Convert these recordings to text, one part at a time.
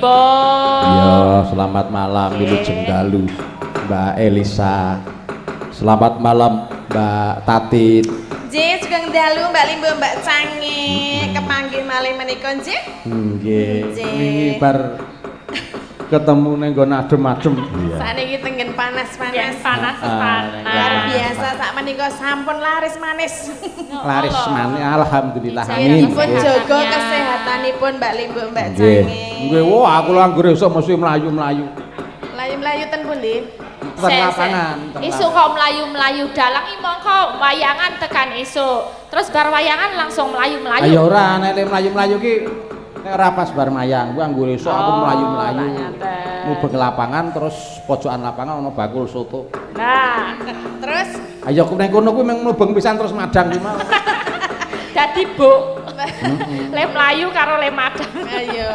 Balimbing. Iya, selamat malam Wilujeng Dalu, Mbak Elisa. Selamat malam Mbak Tatit. Nggih, sugeng dalu Mbak Limbo, Mbak Cange. Kepanggih malih menika nggih. Nggih. Wingi bar ketemu ning nggon adem-adem. Sakniki tengen panas-panas. Luar Biasa sak menika sampun laris manis. Laris manis, alhamdulillah. Amin. Pun jaga kesehatanipun Mbak Limbo, Mbak Cange. Nggih, wah aku lho anggere esuk mesti mlayu-mlayu. Mlayu-mlayu ten pundi? Teng lapangan. Isu kok melayu-melayu dalang iki mongko wayangan tekan isu. Terus bar wayangan langsung melayu-melayu. Ayo ora nek mlayu-mlayu ki nek ora pas bar mayang. Ku anggere esuk aku mlayu-mlayu. Mubeng lapangan terus pojokan lapangan ana bakul soto. Nah, Terus Ayo aku ning kono kuwi mung mubeng pisan terus madang ki mau. dadi buk. Le melayu karo le madang. ayo.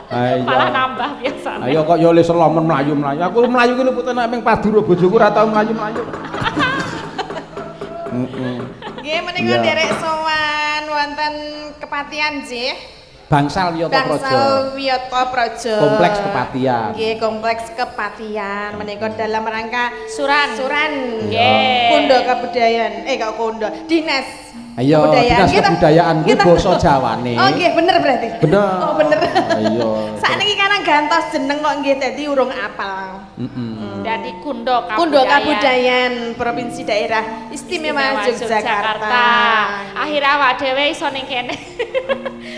Ayo. Malah nambah biasa. Ayo kok yo le selomen mlayu-mlayu. Aku mlayu ki luput nek ming paduro bojoku ora tau mlayu-mlayu. Nggih menika Iya. derek sowan wonten kepatihan nggih. Bangsal Wiyata Praja. Bangsal Wiyata Praja. Kompleks Kepatihan. Nggih, kompleks Kepatihan. Menika dalam rangka Suran. Nggih. Kundo Kebudayaan. Kok kundo. Dinas Ayo, Kebudayaan. Dinas Kebudayaan kuwi basa Jawane. Oh nggih, bener berarti. Bener. Oh bener. Ayo. Sakniki kan gantos jeneng kok nggih dadi urung apal. Dadi Kundo Kundo Kabudayaan Provinsi Daerah Istimewa Yogyakarta. Akhirnya awak dhewe iso ning kene.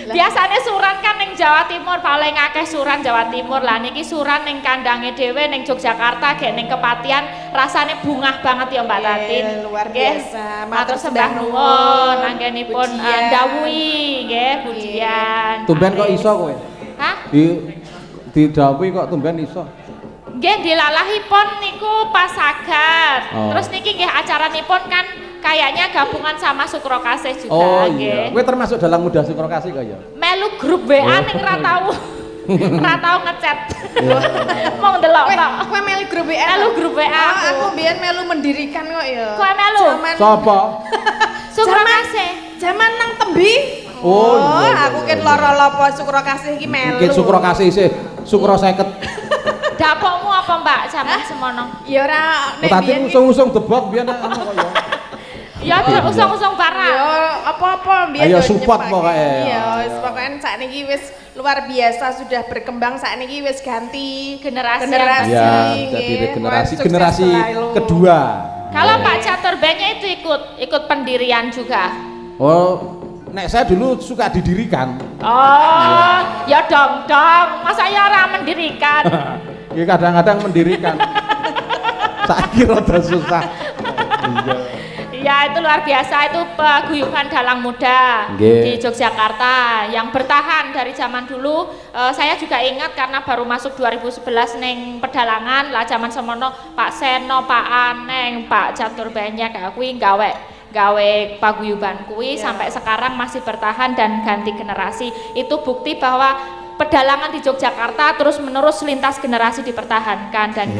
Biasanya suran kan ning Jawa Timur paling akeh suran Jawa Timur. Lah niki suran ning kandange dhewe ning Yogyakarta gek ning Kepatihan rasane bungah banget ya Mbak Tatin. Luar Nggih. biasa. Matur sembah nuwun anggenipun Pujian. dawuhi nggih pujian. Tumben kok iso kowe? Hah? Didhawuhi kok tumben iso. Nggih dilalahipun niku pas saged. Oh. Terus niki nggih acaranipun kan kayaknya gabungan sama Sukro Kasih juga Oh nggih. iya. Kowe termasuk dalang muda Sukro Kasih kok ya? Melu grup WA ning ra tau. Ra tau ngechat. Iya. Mong delok Kowe tok. kowe melu grup WA. Melu grup WA Oh, aku mbiyen melu mendirikan kok ya. Kowe melu? Zaman Sapa? Sukro Zaman- Kasih. zaman nang Tembi. Oh, iya, aku iya, ket iya. lara lopo Sukro Kasih iki melu. Mungkin Sukro Kasih isih Sukro 50. Dapokmu apa Mbak zaman semono? Ya ora nek Tadi biyen ki- usung-usung debok biyen anu kok ya. Ya ada usung-usung Ya barang. apa-apa biyen Ayo yo support nyepake. pokoknya. Iya, wis pokoke sakniki wis luar biasa sudah berkembang sakniki wis ganti Generasi. generasi. Ya, nggih. jadi regenerasi Wah, generasi sukses selalu. kedua. Kalau Pak Catur Bandnya itu ikut pendirian juga. Oh, nek saya dulu suka didirikan. Oh, ya dong. Masa ya orang mendirikan? Ya kadang-kadang mendirikan. Saiki rada susah. Iya. Ya itu luar biasa, itu paguyuban dalang muda Nggih. di Yogyakarta yang bertahan dari zaman dulu. Saya juga ingat karena baru masuk 2011 neng pedalangan lah zaman semono Pak Seno, Pak Aneng, Pak Catur Banyak kuwi gawe paguyuban kuwi sampai sekarang masih bertahan dan ganti generasi. Itu bukti bahwa pedalangan di Yogyakarta terus menerus lintas generasi dipertahankan dan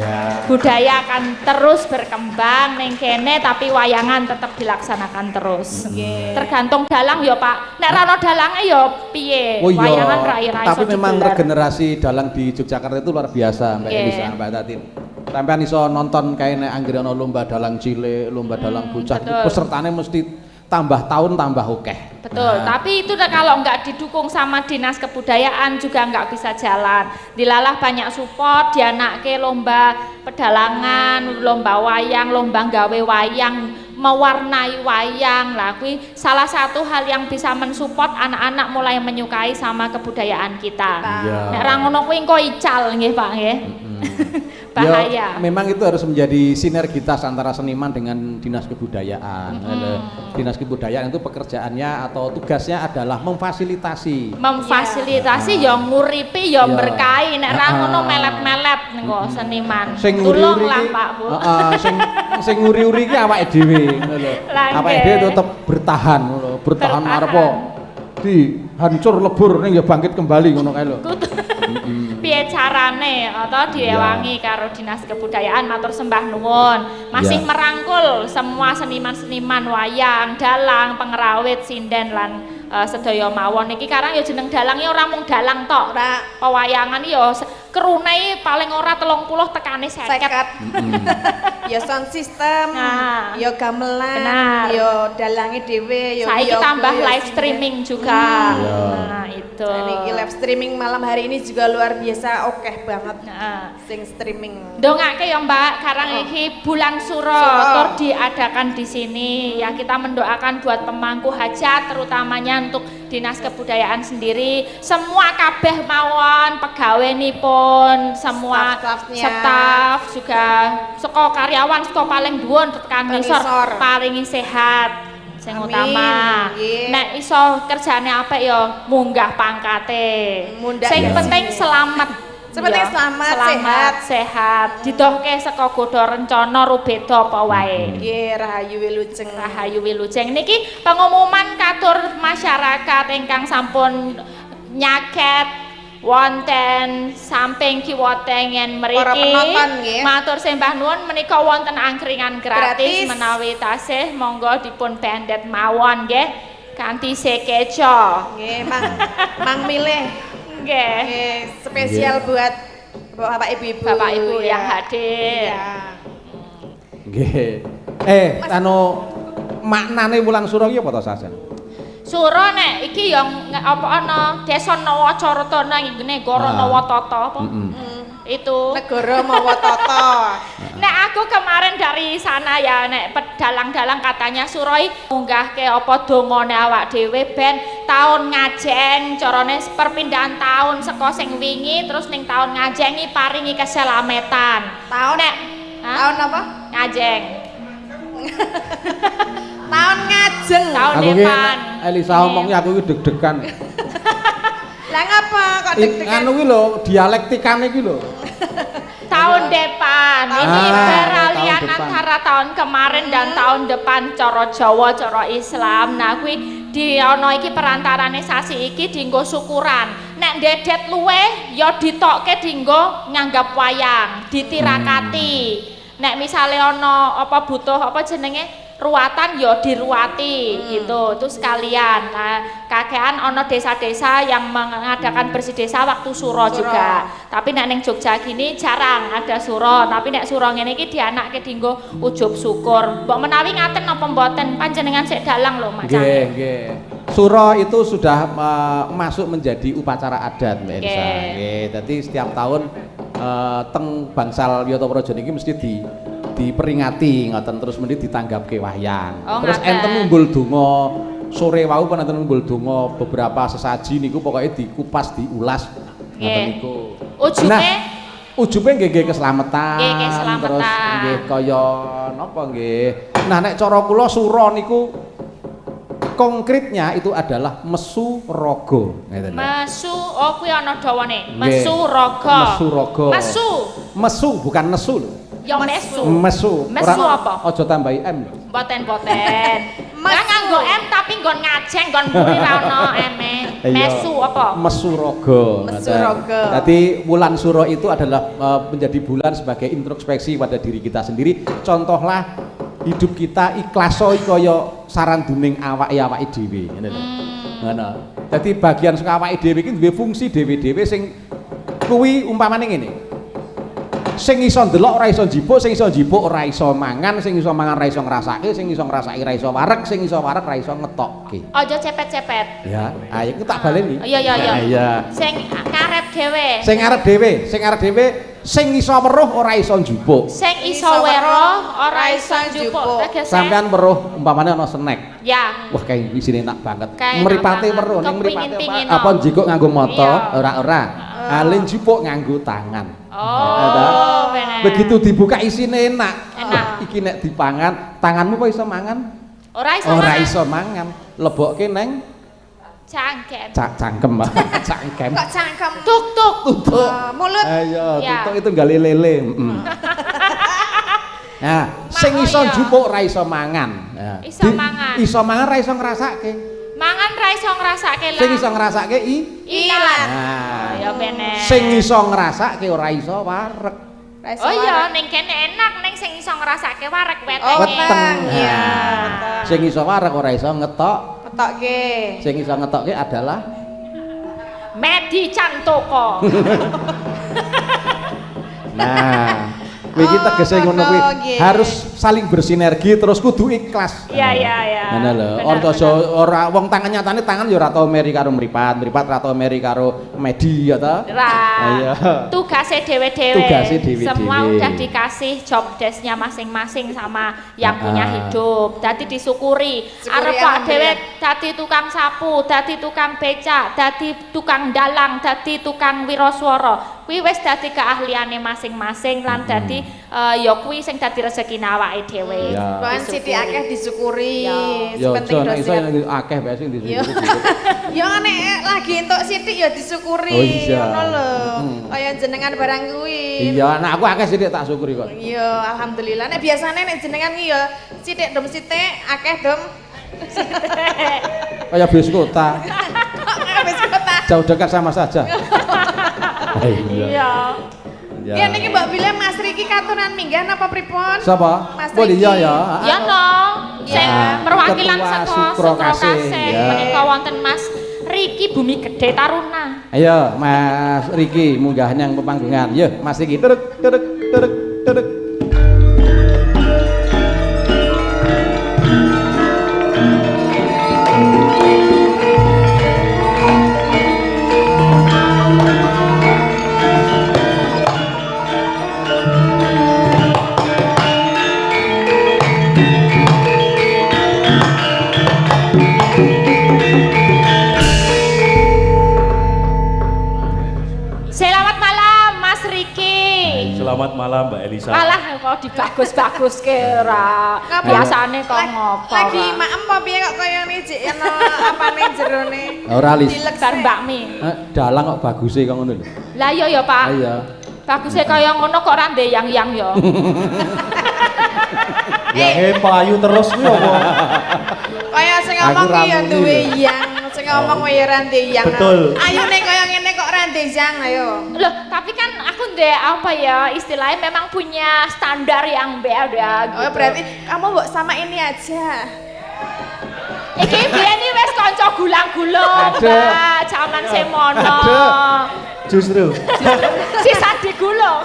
budaya akan terus berkembang neng kene tapi wayangan tetap dilaksanakan terus. Tergantung dalang ya Pak. Nek ra ono dalange ya piye? Oh iya. Wayangan rai-rai Tapi memang regenerasi dalang di Yogyakarta itu luar biasa, Mbak Nggih. Elisa, Mbak Tatin. Sampean iso nonton kae nek anggere ana lomba dalang cilik, lomba dalang bocah, betul. pesertane mesti tambah tahun tambah akeh. Betul, tapi itu kalau nggak didukung sama Dinas Kebudayaan juga nggak bisa jalan. Dilalah banyak support, dianakke lomba pedalangan, lomba wayang, lomba gawe wayang, mewarnai wayang. Lah kuwi salah satu hal yang bisa mensupport anak-anak mulai menyukai sama kebudayaan kita. Iya. Nek ra ngono kuwi engko ical nggih Pak nggih. Bahaya. Ya, memang itu harus menjadi sinergitas antara seniman dengan dinas kebudayaan. Dinas kebudayaan itu pekerjaannya atau tugasnya adalah memfasilitasi. Memfasilitasi ya nguripi ya Iya. berkahi nek ra ngono melet-melet niku seniman. Tolonglah Pak Bu. Sing nguri-uri ki awake dhewe ngono lho. Lah, Awake nggih. dhewe tetep bertahan ngono, bertahan Bertahan. arepa dihancur lebur ning ya bangkit kembali ngono kae lho. Piye carane atau diewangi karo Dinas Kebudayaan matur sembah nuwun masih Iya. merangkul semua seniman-seniman wayang, dalang, pengerawit, sinden lan sedaya mawon iki karang ya jeneng dalange ora mung dalang tok. Ora. Pewayangan ya kerune paling ora 30 tekane 50. Ya sound system, Nah. ya gamelan, Benar. ya dalange dhewe, ya Saiki yoga, tambah ya live singer. streaming juga. Iya. Nah, itu. Dan iki live streaming malam hari ini juga luar biasa okeh banget. Nah. Sing streaming. Dongake ya Mbak, karang iki bulan suro tur diadakan di sini. Ya kita mendoakan buat pemangku hajat terutamanya untuk Dinas Kebudayaan sendiri, semua kabeh mawon pegawaiipun, semua Staff-staffnya. staf juga saka karyawan saka paling dhuwur tekan ngisor ngisor. paringi sehat. Sing Amin, utama, nggih. nek iso kerjane apik ya munggah pangkate. Mundak Sing gaji. penting selamat. Sepenting Ya, selamat, sehat. Didohke saka godha rencana rubeda apa wae. Nggih, rahayu wilujeng. Rahayu wilujeng niki pengumuman katur masyarakat ingkang sampun nyaket wonten samping kiwa tengen Para mriki. penonton, nggih. Matur sembah nuwun menika wonten angkringan gratis Gratis. menawi tasih monggo dipun pendet mawon nggih kanthi sekeca. Nggih, Mang milih. Nggih. Nggih, spesial buat Bapak Ibu-ibu. Bapak Ibu ya. yang hadir. Iya. Nggih. Maknane wulan suro iki apa to Sajen? Suro nek iki yang apa ana Desa Nawacarta nang negara Nawatata apa? Itu. Negara mawa tata. Nek aku kemarin dari sana ya nek pedalang-dalang katanya suroi munggahke apa dongane awak dhewe ben taun ngajeng carane perpindahan tahun saka sing wingi terus ning taun ngajengi paringi keselametan. Tahun Nek hah? tahun apa? Ngajeng. Tahun ngajeng. Tahun Aku ki depan. Elisa ngomongnya aku ki deg-degan. Lah ngapa kok deg-degan? Anu ki lho, dialektikane ki lho. Tahun depan. Ini Ah, peralihan tahun depan. antara tahun kemarin dan tahun depan cara Jawa, cara Islam. Nah, kuwi di ana iki perantarane sasi iki dienggo syukuran. Nek dedet luweh ya ditokke dienggo nganggap wayang, ditirakati. Nek misale ana apa butuh apa jenenge ruatan ya diruati gitu itu sekalian. Nah, kakean ana desa-desa yang mengadakan bersih desa waktu suro juga. Tapi nek ning Jogja gini jarang ada suro, tapi nek suro ngene iki dianakke dienggo ujub syukur. Mbok menawi ngaten apa mboten panjenengan sik dalang lho Mas. Nggih, nggih. Suro itu sudah masuk menjadi upacara adat Mbak Elisa. Nggih. Nggih, dadi setiap tahun teng bangsal Wiyoto Praja niki mesti diperingati ngoten terus mesti ditanggapke wayang. Oh, Terus ngaten. enten ngumbul donga sore wau pun enten ngumbul donga beberapa sesaji niku pokoknya dikupas diulas ngoten Nggih. niku. Ujube Ujube nggih keselamatan. Nggih, keselamatan. Terus nggih kaya napa nggih. Nah nek cara kula sura niku konkretnya itu adalah mesu raga. Ngeten. mesu oh kuwi ana dawane. Nggih. Mesu raga. Mesu raga. Mesu. Mesu bukan nesu lho. Ya mesu. Mesu. Mesu Ora- apa? Aja tambahi M lho. Boten-boten. Mesu. Lah nganggo M tapi nggon ngajeng nggon mburi ra ono M-e. Iya. Mesu apa? Mesu raga. Mesu Ngoten. raga. Jadi bulan suro itu adalah menjadi bulan sebagai introspeksi pada diri kita sendiri. Contohlah hidup kita ikhlas kaya saranduning awake dhewe ngene lho. Ngono. Dadi bagian saka awake dhewe iki duwe fungsi dhewe-dhewe sing kuwi umpamane ngene. Sing iso ndelok ora iso njipuk, sing iso njipuk ora iso mangan, sing iso mangan ora iso ngrasake, sing iso ngrasake ora iso wareg, sing iso wareg ora iso ngetokke. Aja cepet-cepet. Ya, ayo kita baleni. Iya iya iya. Iya. Sing karep dhewe. Sing arep dhewe, sing iso weruh ora iso njupuk. Sing iso Iso weruh weruh, ora iso njupuk. Tegese. Sampean weruh umpamane ana snack. Ya. Wah kayak isine enak banget. Kayak Mripate enak weruh, banget. ning mripate Kepingin-pingin, apa no. njikuk nganggo mata, Iya. ora. Alin njupuk nganggo tangan. Oh, bener. Begitu dibuka isine enak. Enak. Iki nek dipangan, tanganmu kok iso mangan? Ora iso. Ora mangan. iso mangan. Lebokke neng Cangkem. cangkem. Cangkem. Kok cangkem? Tuk-tuk. Tutuk. Mulut. Ayo, Ya. tutuk itu gale lele. Nah, sing oh iso iya. njupuk ora iso mangan. Nah, Iso mangan. Iso mangan ora iso ngrasake. Mangan ra iso ngrasake lah. Sing iso ngrasake ilang. Nah, Ya bener. sing iso ngrasake ora iso wareg. Raiso Oh iya, wareg. ning kene enak ning sing iso ngrasake wareg Oh, wetenge. weteng. Iya, Nah, weteng. sing iso wareg ora iso ngetok. ngetokke. Sing iso ngetokke adalah Medi Cantoko. nah, iki tegese ngono kuwi nggih. harus saling bersinergi terus kudu ikhlas. Iya. Ngono lho. Ora wong tangan nyatane tangan ya ora tau meri karo mripat ora tau meri karo medi ya ta. Iya. Tugasnya dewe-dewe. Tugasnya dewe-dewe. Semua udah dikasih job desk-nya masing-masing sama yang punya hidup. Dadi disyukuri. Arep kok dhewe dadi tukang sapu, dadi tukang becak, dadi tukang dalang, dadi tukang wiraswara. Kuwi wis dadi keahliane masing-masing lan dadi ya kuwi sing dadi rezekine awake dhewe. Kan sithik akeh disyukuri. Ya Penting iso dosen. akeh bae sing disyukuri. Ya nek lagi entuk sithik ya disyukuri. Oh, iya. Ngono lho. Kaya jenengan barang kuwi. Iya, nek aku akeh sithik tak syukuri kok. Iya, alhamdulillah. Nek biasane nek jenengan ki ya sithik dom sithik, akeh dom. Kayak bis kota. Wis kota. Jauh dekat sama saja. Iya. Ya niki Mbak Bila Mas Riki katuran minggan apa pripun? Siapa? Mas Oh iya Riki. ya. Ya no, sing perwakilan Ketua saka Sukrokase. Sukrokase Ya. menika wonten Mas Riki Bumi Gede Taruna. Ayo Mas Riki munggah nang pepanggungan. Yo Mas Riki teruk teruk teruk teruk. Selamat malam Mas Riki. Selamat malam Mbak Elisa. Malah kok dibagus-bagus ora. Ngapa? Biasane kok ngopo. Lagi maem apa piye kok kaya jek ana apane jerone? Ora lis. bar mbakmi. Dalang kok baguse kok ngono lho. Lah iya ya Pak. Iya. Bagusnya kaya ngono kok ora ndeyang-yang ya. Ya payu terus kuwi apa? Kaya sing ngomong Aku ki ya ramuni duwe lho. yang, sing ngomong wae ya rande yang. Betul. Ayune kaya ngene kok rande yang ayo. Loh, tapi kan aku ndek apa ya istilahnya memang punya standar yang beda gitu. Oh berarti kamu mbok sama ini aja. Iki biyen iki wis kanca gulang-gulung, Ada. Mbak, jaman semono. Ada. Justru. Sisa digulung.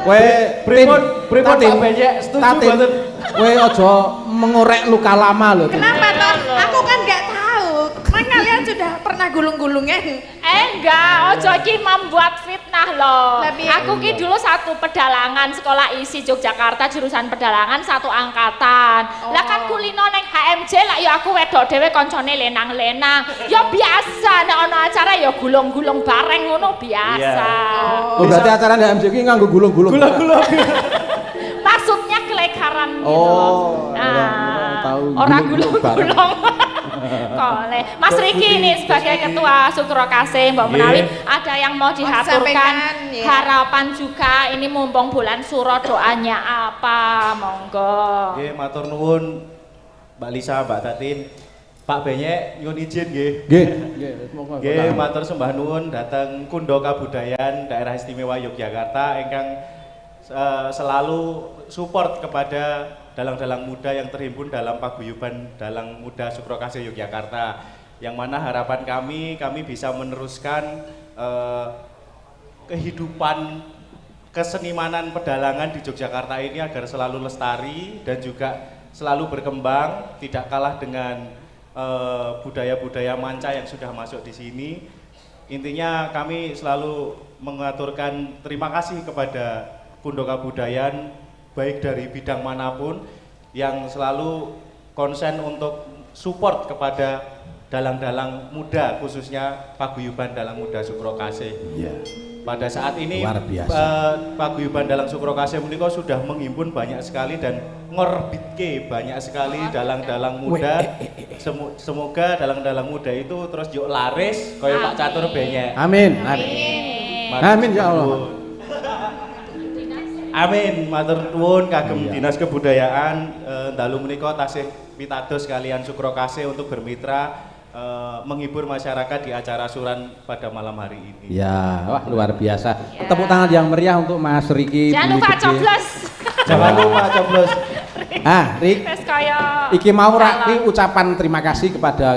Kowe Pripun Pak Benyek setuju mboten? Kowe aja mengorek luka lama lho. Tin. Kenapa toh? Aku kan nggak tahu. Kan kalian sudah pernah gulung-gulungan. Enggak, ojo iki membuat fitnah loh. Lah, piye? Aku ki dulu satu pedalangan sekolah isi Yogyakarta jurusan pedalangan satu angkatan. Lah kan kulino neng HMJ lah ya aku wedok dhewe koncone lenang-lenang. Ya biasa nek ana acara ya gulung-gulung bareng ngono biasa. Oh berarti acara di MJ ki nganggo gulung-gulung. Gula-gula. Maksudnya kelekaran gitu Oh, loh. tahu Orang gulung-gulung gulung-gulung. Kole. Mas Riki ini sebagai ketua Sukrokase Mbak Menawi ada yang mau dihaturkan disampaikan, ya. harapan juga ini mumpung bulan suro doanya apa monggo. Nggih matur nuwun Mbak Lisa, Mbak Tatin. Pak Benyek nyuwun izin nggih. Nggih, nggih, monggo. Nggih matur sembah nuwun dhateng Kundo Kabudayan Daerah Istimewa Yogyakarta ingkang selalu support kepada dalang-dalang muda yang terhimpun dalam paguyuban Dalang Muda Sukrokase Yogyakarta, yang mana harapan kami bisa meneruskan kehidupan kesenimanan pedalangan di Yogyakarta ini agar selalu lestari dan juga selalu berkembang, tidak kalah dengan budaya-budaya manca yang sudah masuk di sini. Intinya kami selalu mengaturkan terima kasih kepada Kundo Kabudayan baik dari bidang manapun yang selalu konsen untuk support kepada dalang-dalang muda, khususnya paguyuban Dalang Muda Sukrokase. Iya. Pada saat ini Luar biasa. paguyuban Dalang Sukrokase menika sudah menghimpun banyak sekali dan ngorbitke banyak sekali dalang-dalang muda. Semoga dalang-dalang muda itu terus yuk laris kaya Pak Catur Benyek. Amin. Amin ya Allah. Amin, matur nuwun kagem Iya. Dinas Kebudayaan dalu menika tasih pitados kalian Sukrokase untuk bermitra menghibur masyarakat di acara suran pada malam hari ini. Ya, wah luar biasa. Tepuk tangan yang meriah untuk Mas Riki. Jangan Bumi lupa Gede. coblos. Jangan lupa coblos. Rik. Wis kaya Iki mau dalang. Rak ucapan terima kasih kepada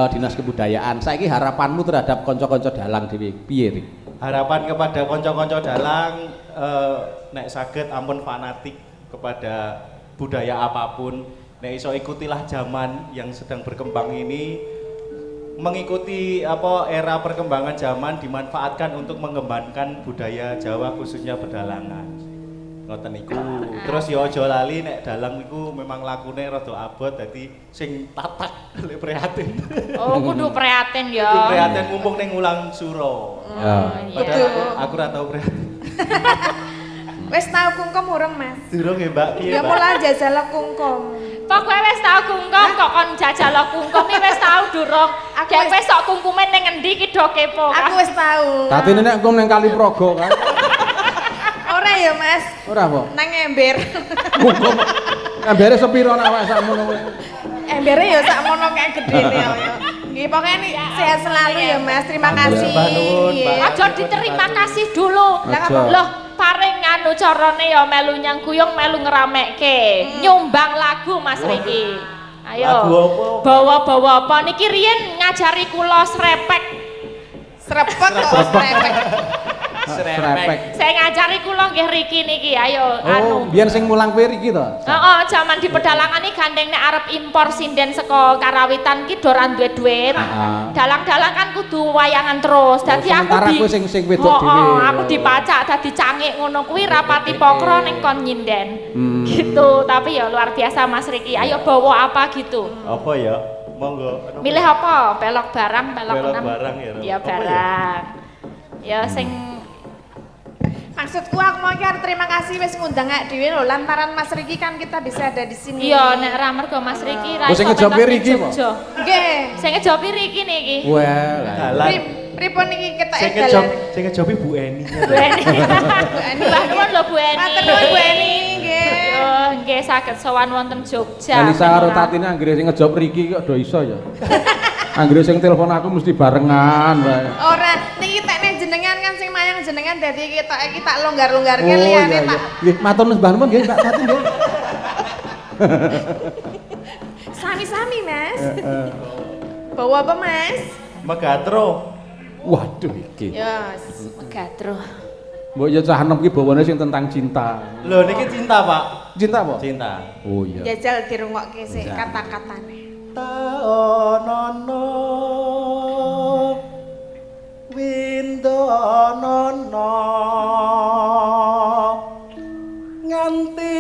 Dinas Kebudayaan. Saiki harapanmu terhadap kanca-kanca dalang dhewe piye, Rik? Harapan kepada konco-konco dalang nek saged ampun fanatik kepada budaya apapun, nek iso ikutilah zaman yang sedang berkembang ini, mengikuti apa era perkembangan zaman, dimanfaatkan untuk mengembangkan budaya Jawa khususnya pedalangan. Ngoten niku. Terus ya aja lali nek dalang iku memang lakune rada abot dadi sing tatak lek prihatin. Oh, kudu prihatin ya. Kudu prihatin mumpung ning ulang suro. Iya. Padahal aku ora tau prihatin. Wis tau kungkum urung, Mas? Durung ya, Mbak. Piye, Ya Mbak? mulai jajal kungkum. Pokoke wis tau kungkum kok kon jajal kungkum iki wis tau durung. Aku Gek wis- wis sok kungkume ning endi ki do kepo. Aku wis tau. Tati nek engko ning Kali Progo kan. Ora ya, Mas. Ora apa? Nang ember. Hukum. Ambere sepiro nek awak sakmono kowe? Embere ya sakmono kayak gedene ya. Nggih, pokoknya nih sehat selalu ya, Mas. Terima kasih. Mbak Nun, Nggih. Mbak. Aja diterima kasih dulu. Aja. Loh, paring anu carane ya melu nyang guyung melu ngeramekke. Nyumbang lagu Mas Riki. Ayo. Lagu apa? Bawa-bawa apa niki riyen ngajari kula srepek. Srepek kok srepek. Srepek. Saya ngajari kula nggih Riki niki. Ayo Oh, anu. biyen sing mulang kowe iki to? Heeh, jaman di pedalangan iki gandeng nek arep impor sinden saka Karawitan ki do ora duwe duit. Heeh. Dalang-dalang kan kudu wayangan terus. Dadi aku sementara kowe sing wedok Heeh, dhewe. aku dipacak dadi cangik ngono kuwi rapati pokro ning kon nyinden. Gitu, tapi ya luar biasa Mas Riki. Ayo bawa apa gitu. Apa ya? Monggo. Milih apa? Belok barang, belok Belok enam. barang ya, Ro. Ya Apa barang. Ya sing Maksudku aku mau harus terima kasih wis ngundang Ak Dewi lho, lantaran Mas Riki kan kita bisa ada di sini. iya nek ra mergo Mas Riki ra Oh, sing iso ngejobi pentas ning Riki, Po? Jogja. Nggih. Sing ngejobi Riki niki. Well, Dalan. Pripun iki ketok Sing ngejobi Bu Eni. Bu Eni. Mbah nuwun lho Bu Eni. Matur nuwun Bu Eni nggih. Yo, nggih saged sowan wonten Jogja. Elisa karo Tatine anggere sing ngejob Riki kok do iso ya. Anggere sing telepon aku mesti barengan wae. Ora, niki tekne jenengan kan sing mayang jenengan dadi ketok iki tak longgar-longgarke Oh iya liyane iya. tak Nggih, matur nuwun Mbah Nun nggih Mbak Tati nggih. sami-sami Mas. Bawa apa Mas? Megatro. Waduh iki. Yes. Megatro. Mbok ya cah enom ki bawane sing tentang cinta. Lho niki cinta, Pak. Cinta apa? Cinta. Oh iya. Jajal dirungokke sik kata-katane. Taonono windonono nganti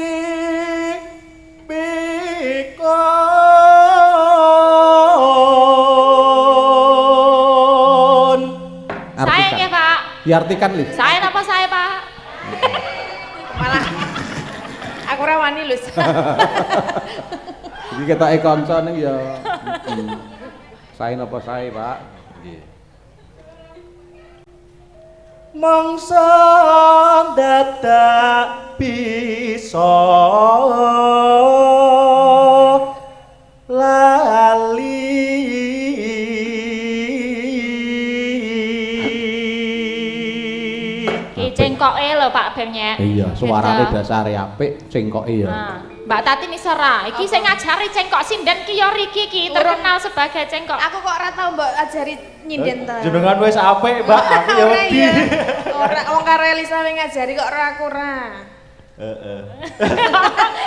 pikon. Saya nggih, Pak. Diartikan lho. Saya apa saya, Pak? Malah aku ora wani lho. Iki ketoke kanca ning ya. Sae napa sae, Pak? Nggih. Mangsa dadak bisa lali. Ki cengkoke lho Pak Bemnya. Iya, suarane dasare apik, cengkoke ya. Nah, Mbak Tati Nisera, iki sing ngajari cengkok sinden ki ya Riki ki terkenal sebagai cengkok. Aku kok ora tau mbok ajari nyinden ta. Jenengan wis apik, Mbak. Aku ya Ora wedi. iya. Ora wong karo Elisa wing ngajari kok ora aku ora. Heeh.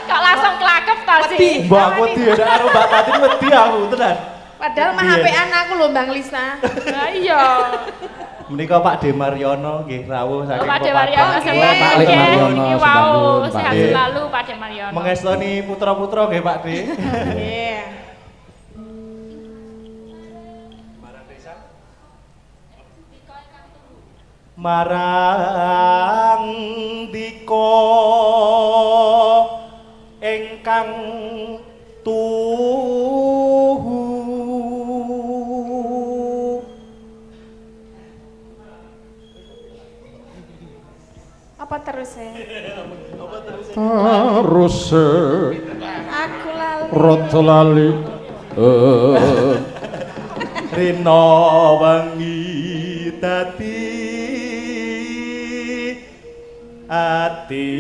Kok langsung kelakep ta sih? Mbak aku wedi ya karo Mbak Tati wedi aku tenan. Padahal mah Iya. HP-an aku lho Bang Lisa. Nah, iya. Menika Pak De Mariono nggih rawuh saking Pak De Pepadan. Mariono Oke. seneng Pak Lek nggih. Mariono, Niki sembah wau nuwun, Pak. sehat Nggih. selalu Pak De Mariono. Mengestoni putra-putra nggih Pak De. Nggih. Marang dika ingkang tuhu Apa terus ya? Terus Aku lali. rada lali. rina wengi dadi ati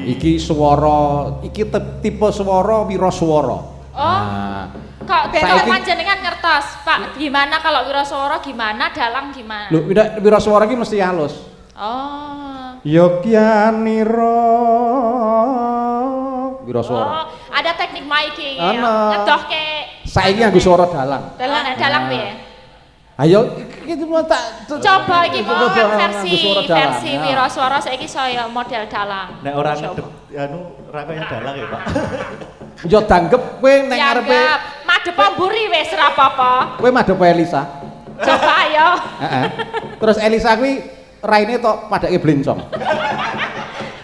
Iki swara, iki tipe swara wiraswara. Oh. Nah, Kok kalau saiki- panjenengan ngertos, Pak, gimana kalau wiraswara gimana, dalang gimana? lho wiraswara iki mesti halus. Oh. Yogyaniro wiraswara. Oh, ada teknik miking ya. Ana. Ngedohke. Saiki nganggo swara dalang. Dalang piye? Ayo iki tak Coba iki mau versi nganggo swara dalang. versi Ya. wiraswara saiki saya model dalang. Nek orang Coba. ngedep anu ra kaya dalang ya, Pak. Yo danggep kowe ning ngarepe Dianggap madhep mburi wis ora apa-apa. kowe madhep Elisa. Coba ayo. Heeh. Terus Elisa kuwi raine tok padake blencong.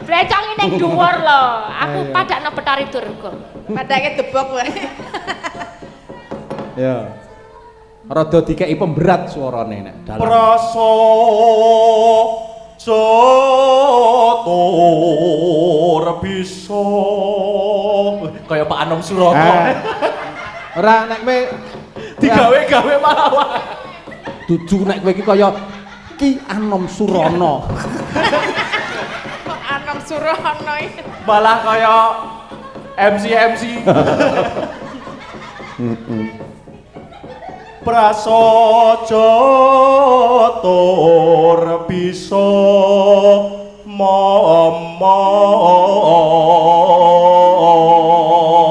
Blecong ini ning dhuwur lho. Aku padakno Betari Durga. Padake debok wae. Ya. Rada dikeki pemberat suarane nek dalang. Prasajatur bisa kaya Pak Anom Suroto. Ora nek kowe Digawe-gawe malah. dudu nek kowe iki kaya Ki Anom Surono. Kok Anom Surono iki. Malah kaya MC. Prasajatur bisa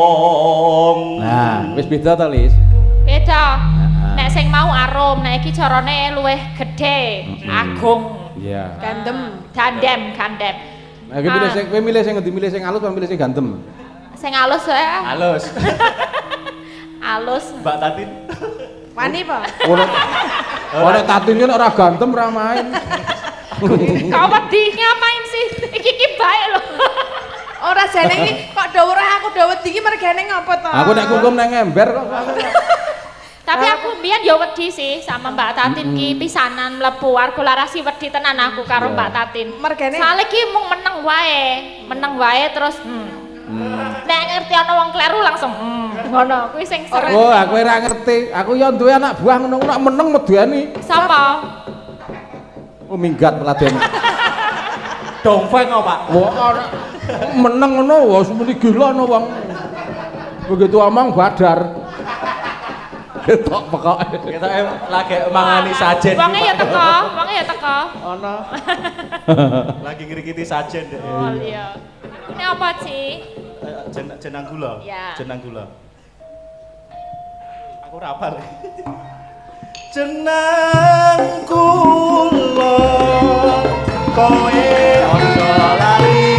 momong. Nah, wis beda to, Lis. Beda. Nek sing mau arum, nek iki carane luwih gedhe, agung. Iya. Gandem. Gandem. Nah, kowe milih sing ngendi, milih sing alus apa milih sing gandem? Sing alus wae. Halus. Alus. Mbak Tatin. Wani po? Ora tatine nek ora gandem ora main. Kau wedi ngapain sih? Iki bae lho. Ora jane iki kok dhuwur aku dhuwur iki mergane ngopo to? Aku nek kungkum nang ember kok. Tapi aku mbiyen ya wedi sih sama Mbak Tatin ki pisanan mlebu warga larasi wedi tenan aku karo Mbak Tatin. Mergane Soale ki mung meneng wae terus nek ngerti ana wong kleru langsung ngono kuwi sing sering. Oh, aku ora ngerti. Aku ya duwe anak buah ngono nek meneng medeni. Sapa? Oh, minggat peladen. Dongfeng kok, Pak. Wah, ora meneng ngono wis muni gila ono wong. Begitu omong badar. Ketok pokoke. Kita lagi mangani sajen. Wonge ya teko. Ono. Lagi ngrikiti sajen deh. Oh iya. Ini apa sih? Jenang gula. Ya. Jenang gula. Aku rapal. Jenang gula kowe ojo lali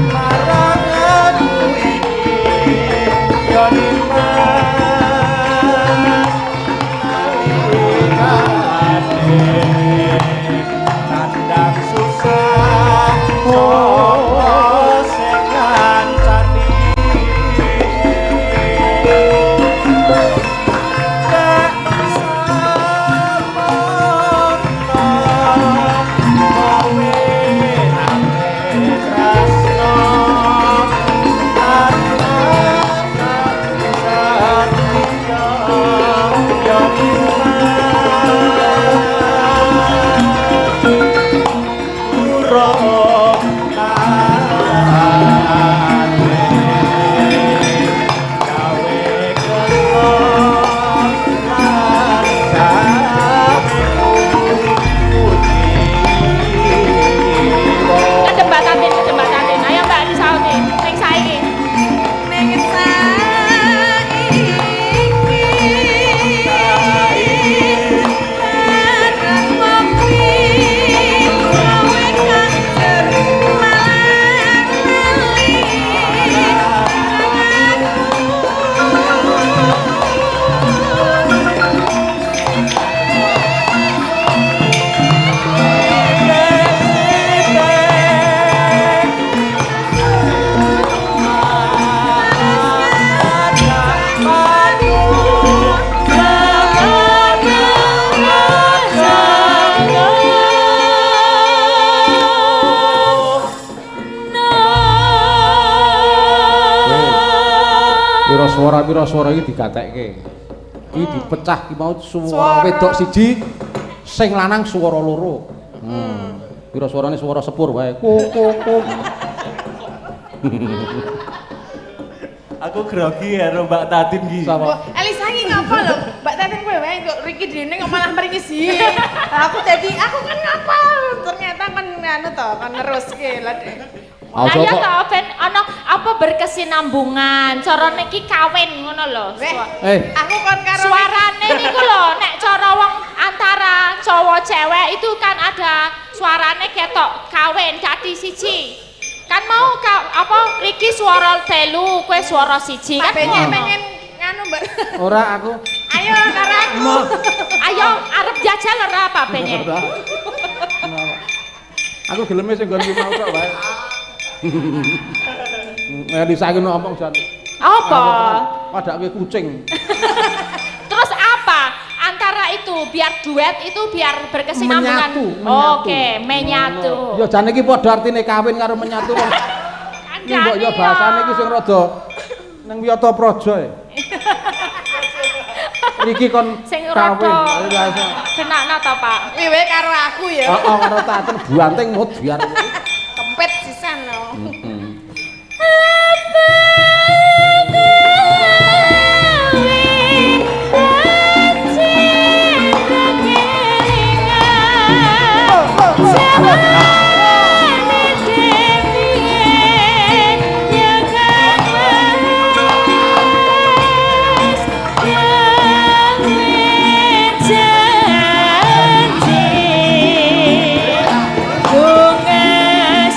marang aku iki yo nimas nandang susah sapa sing ngancani Kedem Mbak Tatin. Ayo Mbak disauti. Sing saiki. ning saiki bareng ngopi kowe kanjer Wiraswara iki digatekke. Iki dipecah ki mau swara wedok siji, sing lanang swara loro. Wiraswarane swara sepur wae. Kuk. Aku grogi ya Mbak Tatin iki. Sapa? Elisa iki ngapa lho? Mbak Tatin kowe wae kok Riki dene kok malah meringis sih. Aku kan ngapa? Ternyata kan anu to, kan neruske lah Dek. Nah ya toh ben ana apa berkesinambungan. Cara niki kawin ngono lho. Aku kon karo Suarane niku lho nek cara wong antara cowok cewek itu kan ada suarane ketok kawin dadi siji. Kan mau apa Riki suara telu, kowe suara siji kan. pengen nganu Mbak. Ora aku. Ayo karo aku. Ayo arep jajal ora apa benye. Aku geleme sing nggon mau tok wae. Elisa iki ngomong jan. Apa? Padake kucing. Terus apa? Antara itu biar duet itu biar berkesinambungan. Menyatu. Oke, menyatu. Ya jane iki padha artine kawin karo menyatu. Iki mbok ya bahasane iki sing rada ning Wiyata Praja e. Iki kon Sing kawin. rada kenakna ta, Pak? Wiwe karo aku ya. Heeh, karo Taten buanting mut biar. Kempet sisan lho.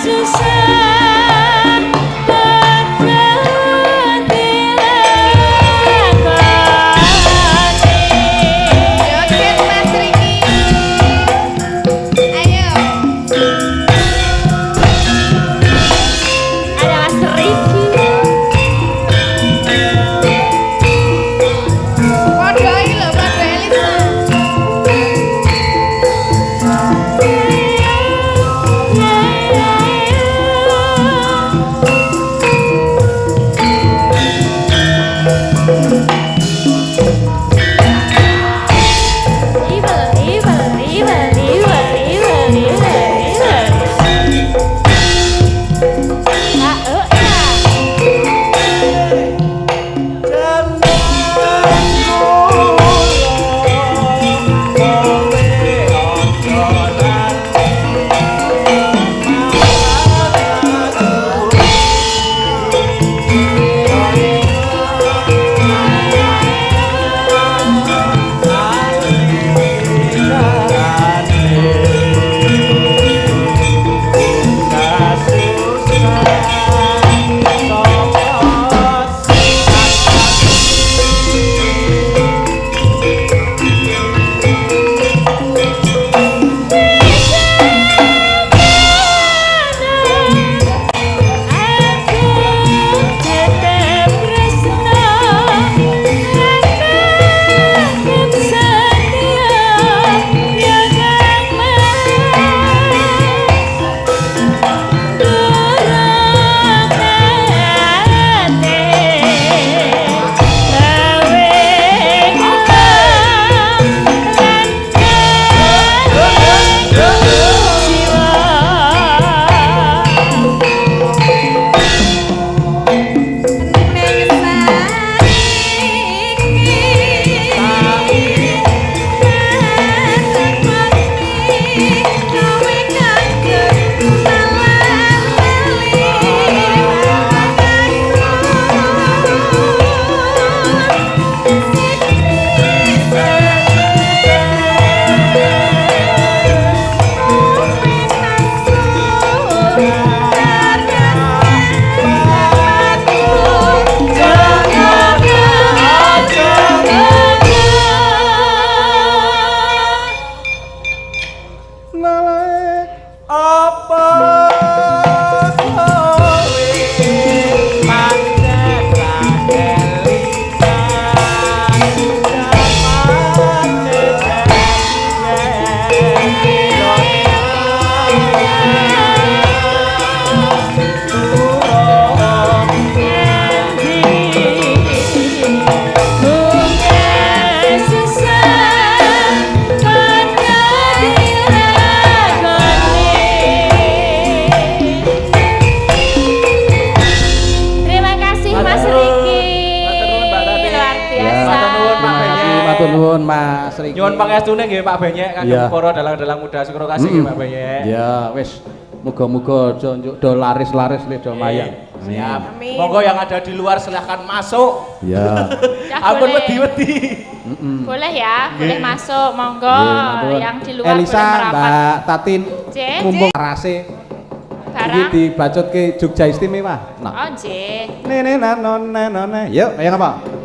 Susah nuwun Mas Riki. Nyuwun pangestune nggih Pak Benyek kangge Iya. para dalang-dalang muda syukur kasih nggih Pak Benyek. Ya wis muga-muga aja njuk do laris-laris le do mayang. Siap. Amin. Monggo yang ada di luar silahkan masuk. Ya. Ya, Ampun boleh. wedi-wedi. Boleh ya, boleh masuk, monggo. Nggih, matur. Yang di luar Elisa, boleh merapat. Mbak Tatin, C. mumpung rase iki Barang. dibacutke Jogja Istimewa. Nah. Oh, nggih. Nene nanone none. Yuk, ayo apa? Yeah.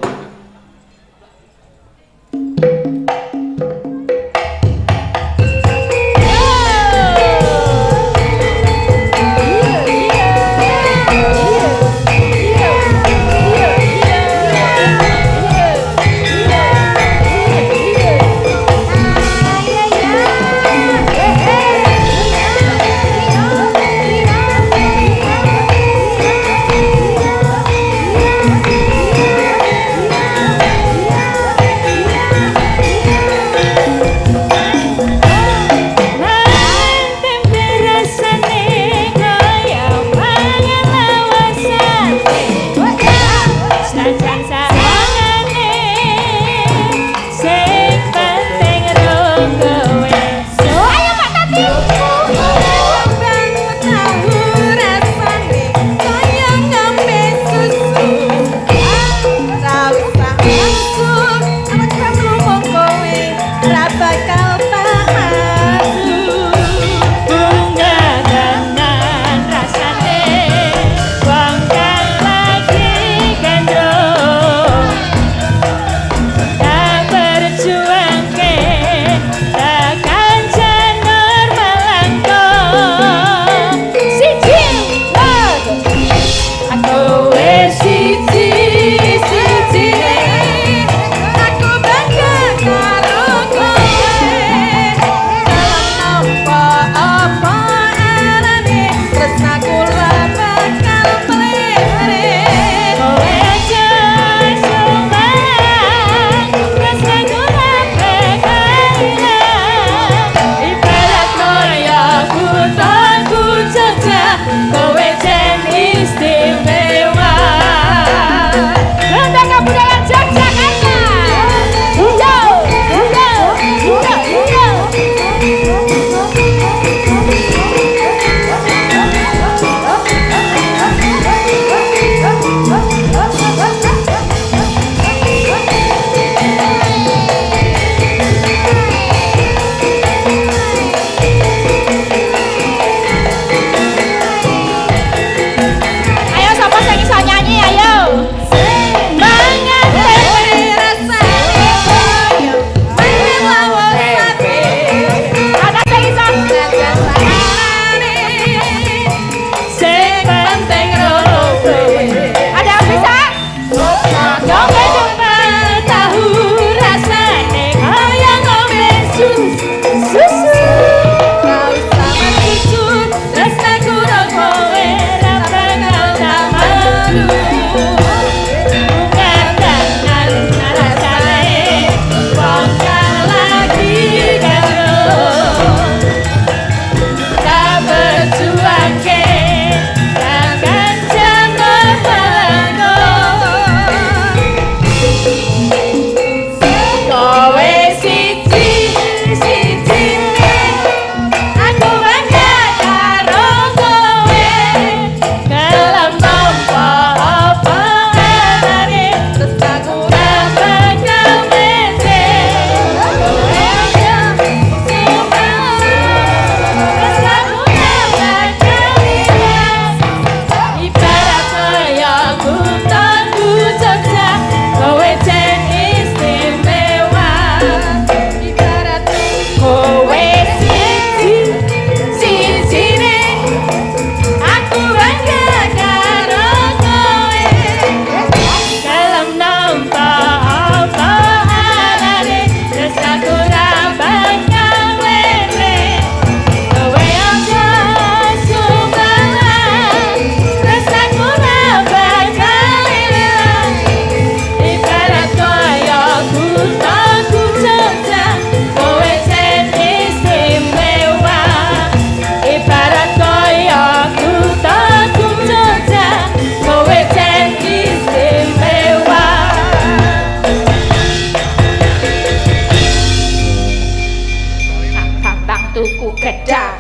gedang.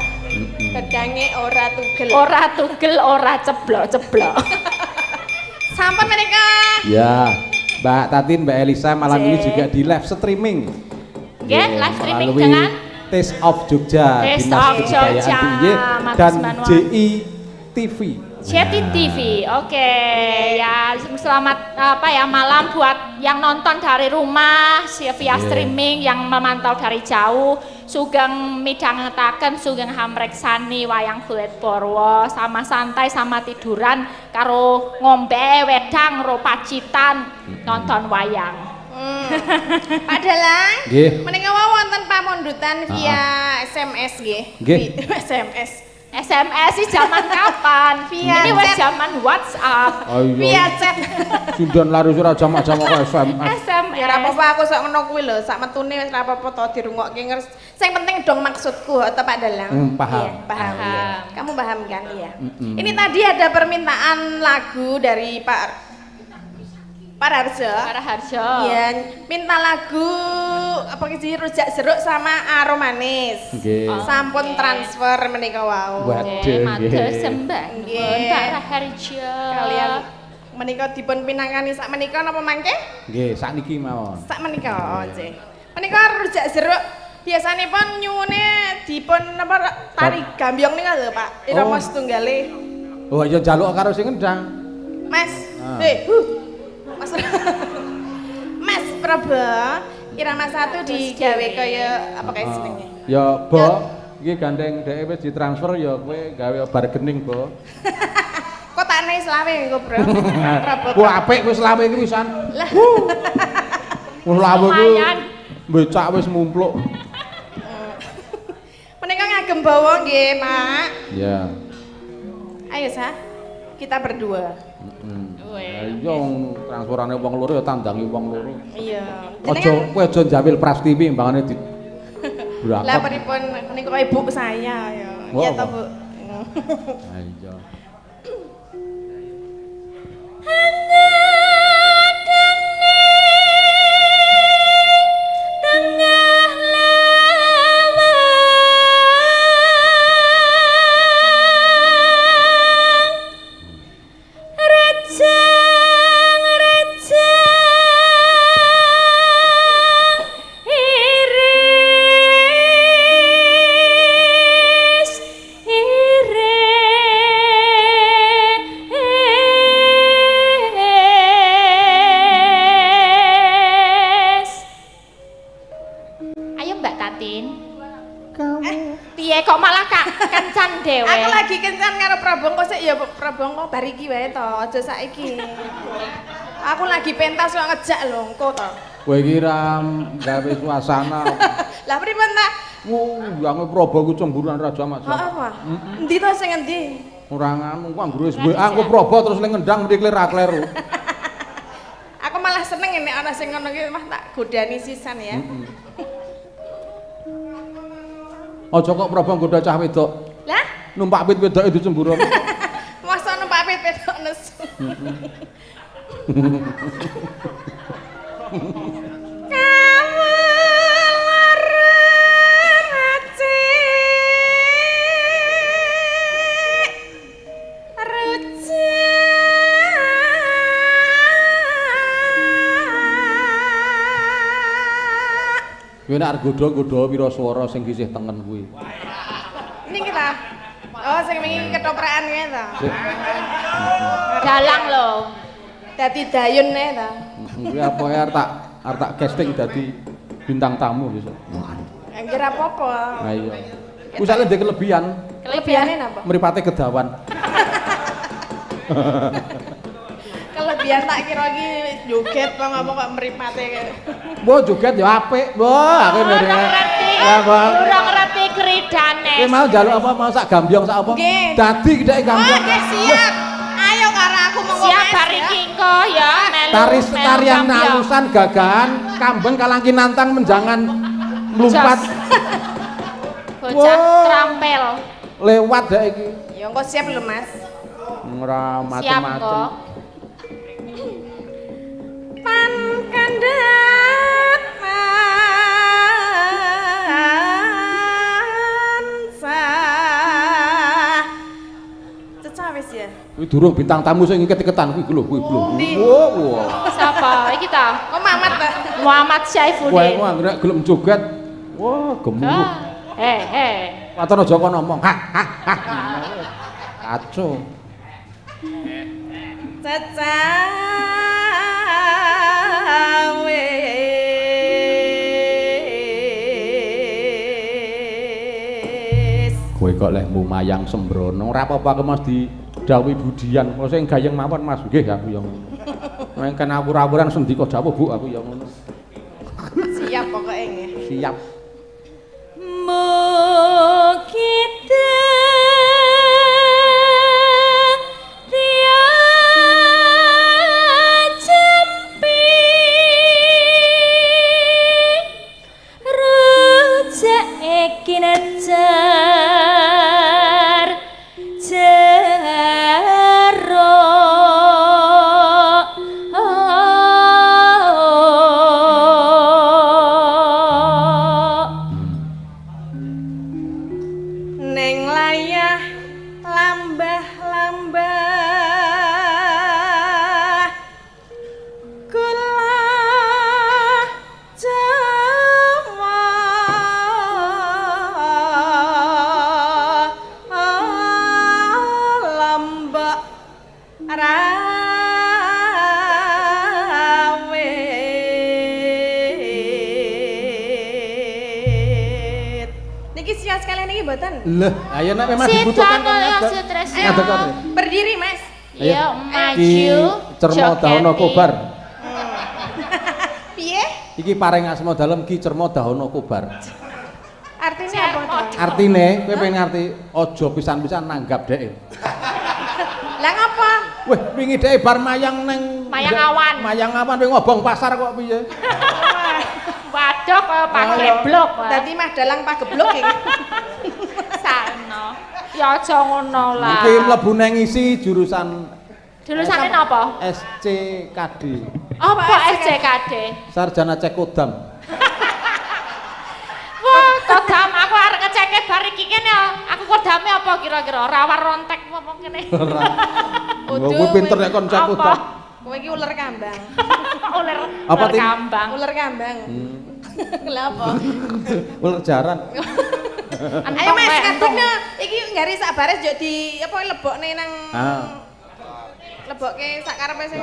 Gedange ora tugel. Ora tugel, ora ceblok-ceblok. Sampun menika. Ya, Mbak Tatin, Mbak Elisa malam ini Cek. juga di live streaming. Nggih, live streaming melalui dengan Taste of Jogja, Taste Dinas of Kebudayaan Jogja, DIY Mas dan Manwan. JI TV. Jeti TV, oke ya selamat malam buat yang nonton dari rumah via streaming yang memantau dari jauh sugeng midhangetaken sugeng hamreksani wayang Kulit Porwo sama santai sama tiduran karo ngombe wedang ro pacitan nonton wayang. Pak Dalang. Nggih. Menika wonten pamundutan via SMS nggih. Nggih. SMS. SMS sih zaman kapan? Via Ini wis chat. zaman WhatsApp. Ayo. Via chat. Sundan lari ora jamak-jamak kok SMS. SMS. Ya ora apa-apa aku sak ngono kuwi lho, sak metune wis ora apa-apa to dirungokke ngerti. Sing penting dong maksudku to Pak Dalang. Paham. Iya, paham. Paham. Iya. Kamu paham kan? Iya. Ini tadi ada permintaan lagu dari Pak Harjo. Para Harjo. Iya, minta lagu apa sih rujak jeruk sama aro manis. Nggih. Sampun transfer menika wau. Waduh, Matur nggih. sembah Nggih. Para Harjo. Kalian menika dipun pinangani sak menika napa mangke? Nggih, sakniki mawon. Sak menika nggih. Menika rujak jeruk biasanipun nyuwune dipun napa tari gambyong nika lho, Pak. Irama setunggale. Oh, ya njaluk karo sing ngendang. Mas. Ah. Mas. Mas Prabu, irama satu digawe kaya apa kayak senenge. Ya, Bo, iki gandeng dhek wis ditransfer ya kowe gawe bargaining, Bo. Kok tak naik selawe engko, Bro. Prabu. Ku apik wis lawe iki wisan. Lah. Wis lawe ku Lumayan. becak wis mumpluk. Menika ngagem bawa nggih, Mak. Ya. Ayo, Sa. Kita berdua. Iya transferane wong loro ya tandangi wong loro. Iya. Aja kowe aja njamil prastiwi mbangane di Lah brakot. pripun menika ibu saya ya. Wah, Iya to, apa? Bu. Ha iya. Ayo Mbak Tatin. Piye kok malah kencan dhewe? Aku lagi kencan karo Prabongko sik ya Prabongko bar iki wae to, aja saiki. Aku lagi pentas kok ngejak lho engko to. Kowe iki ra gawe suasana. Lah pripun ta? Yang Prabu ku cemburuan raja mak. Kok apa? Endi to sing endi? Ora nganu ku anggere wis WA ku Prabu terus ning ngendang mriki ra kleru. Aku malah seneng nek ana sing ngono ki mah tak godani sisan ya. Aja kok Prabu nggoda cah wedok. Lah, Numpak wit wedoke dicemburuan. masa numpak wedok nesu. Kamu Kowe nek arep godha-godha pira swara sing gisih tengen kuwi. ini kita. Oh, sing wingi ketoprakan kuwi to. Sik. Dalang lho. Dadi dayun ne to. Kuwi apa arep tak casting dadi bintang tamu besok. Anggir apa-apa. Nah iya. Ku sakle ndek kelebihan, Kelebihane napa? mripate kedawan. Kelebihan tak kira iki joget apa kok mripate. Mbok joget ya apik, mbok. Aku Urung ngerti. Ya, Mbok. Urung ngerti kridane. Kowe mau njaluk apa? Mau sak gambyong sak apa? Nggih. Dadi gede Oh, gambyong. oke siap. Ayo karo aku monggo. Siap Mas, bar ya. iki engko ya melu. Tari melu tarian kampion. nalusan gagahan, kambeng kalangki nantang menjangan mlumpat. Bocah Wow. trampel. Lewat dek iki. Ya engko siap lho, Mas. Ora Siap macem-macem. kok. Pan kandhatan Kuwi durung bintang tamu sing iket-iketan kuwi lho, kuwi lho. Ndi? Wow. Siapa? Iki ta? Kok Mamat ta? Muhammad Kowe Syaifuddin. mau anggere gelem joget. Wah, gemuruh. Waton aja kok ngomong. Ha. Kacau. Cacawe Kowe kok leh mumayang sembrono, ora apa-apa Mas didhawuhi budian. Kok sing gayeng mawon Mas, nggih aku ya ngono. Mengken awur-awuran sendika dawuh Bu, aku ya ngono. siap pokoknya nggih. Siap. Kita kinejar jero Neng layah lambah-lambah kula jawa lambak rawit niki siap sekalian niki mboten. Lah, ayo nek memang Sita dibutuhkan kan ya, ada. stres. Ayo, Ada kok. berdiri Mas. Ya Ki maju Cermo Dahono Kobar. Piye? Iki paring asma dalem Ki Cermo Dahono Kobar. Artinya apa to? Artine kowe pengen ngerti aja pisan-pisan nanggap dhek. Lah ngapa? Weh, wingi dhek bar mayang neng Mayang awan. Mayang awan pengen ngobong pasar kok piye? Waduh kaya pakai blok. Dadi mah dalang pageblok iki. Sano. Ya aja ngono lah. Iki mlebu nang isi jurusan Jurusannya apa? SCKD. Apa SCKD? Sarjana Cek Kodam. Wah, kodam aku arep ngeceke bar iki kene ya. Aku kodame apa kira-kira? Rawar rontek apa kene? Kowe pinter nek kon Cek Apa? Kodam. Kowe iki ular kambang. Ular Apa, ular Tim? kambang. Ular kambang. Lah apa? Ular jaran. Ayo Mas, kadekno iki ngari sak baris yo di apa lebokne nang lebokke sak karepe sing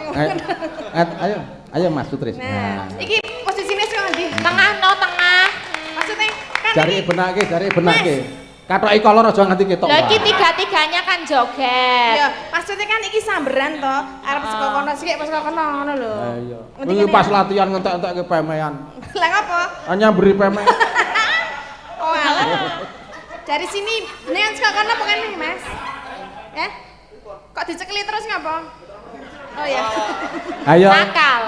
Ayo Mas Sutris. Nah, iki posisine sing ndi? Tengah no tengah. Maksudnya kan Jari iki benake. Katoki kolor aja nganti ketok. Lah iki tiga-tiganya kan joget. ya, maksudnya kan iki samberan to, arep saka kono sik pas saka kono ngono lho. Iya. Ngerti Iki kan pas ya? latihan ngentek-entekke pemean. Lah ngapa? Hanya beri peme. Oh, alah. Dari sini, nean saka kono bukan nih, Mas? Ya? Kok dicekeli terus ngapa? Oh ya. Ayo. Nakal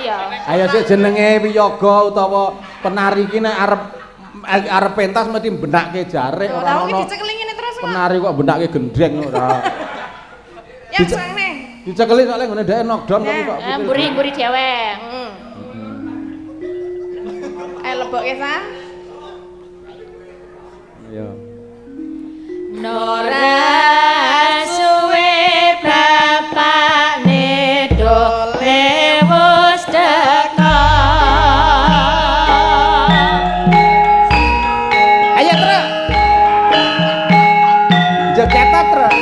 ya. Ayo sik jenenge wiyaga utawa penari iki nek arep pentas mesti benake jarik ora Tahu ki ono. dicekeli ngene terus kok. Penari kok benake gendreng ora. Ya sang nih. Dicekeli soalnya ngene dhek knockdown tapi kok. Mburi-mburi dhewe. Ayo lebokke sa. Iya. Nora suwe bapakne dole wis teka. Ayo terus. Joget terus.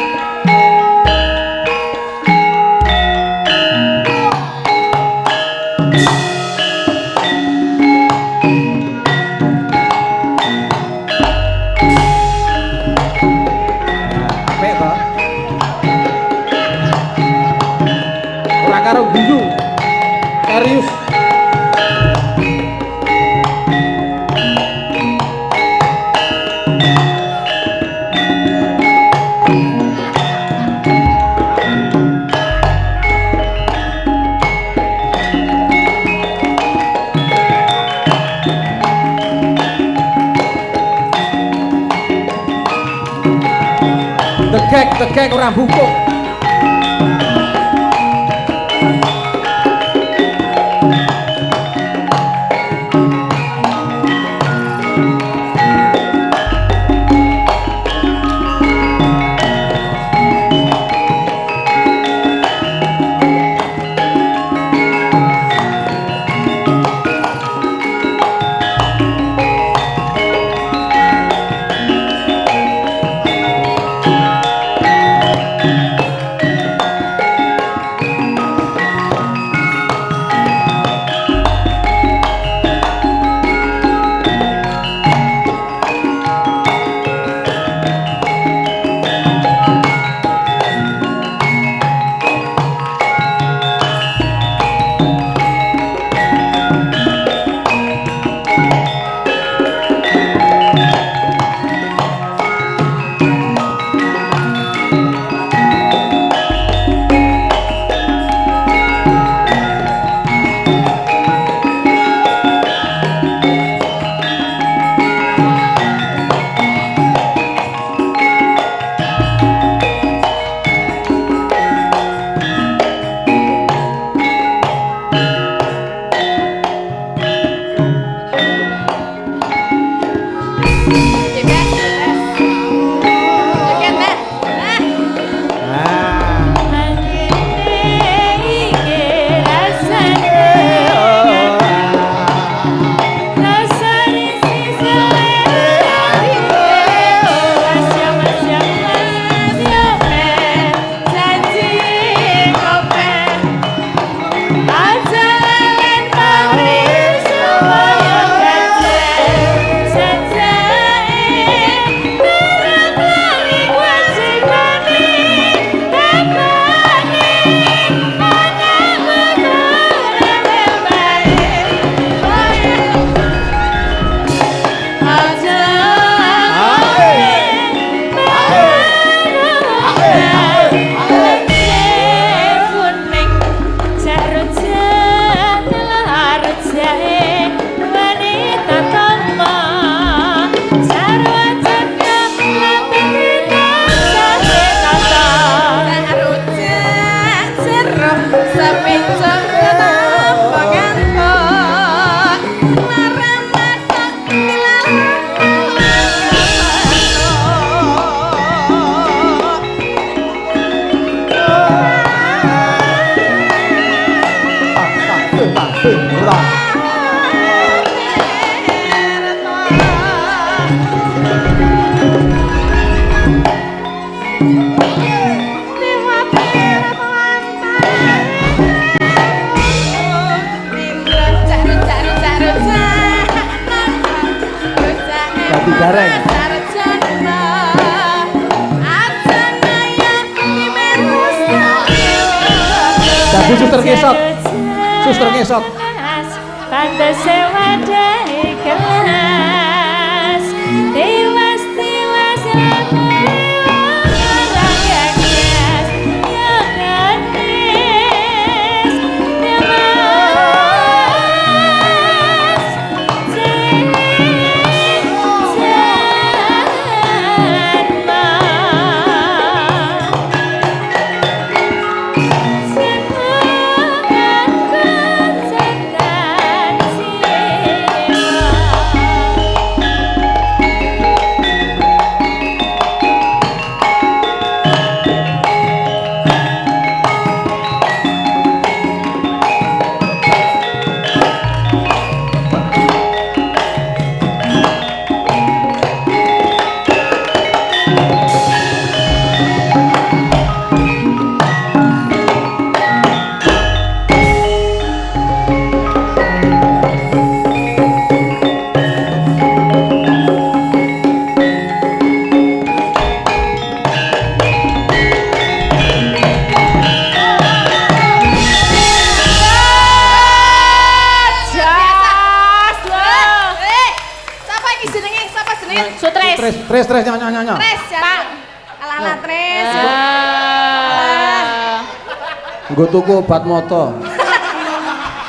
Apik to? Ora karo guyu. Serius. Tegek ora bungkuk. Gareng. Sarjana Arjanaya Jadi suster ngesot. Suster ngesot. Pantes sewadai kelas Tiwas tiwas orang yang bias Yang gadis Demas Tres nyonya. Tres ya. Alah tres. Nggo tuku obat moto.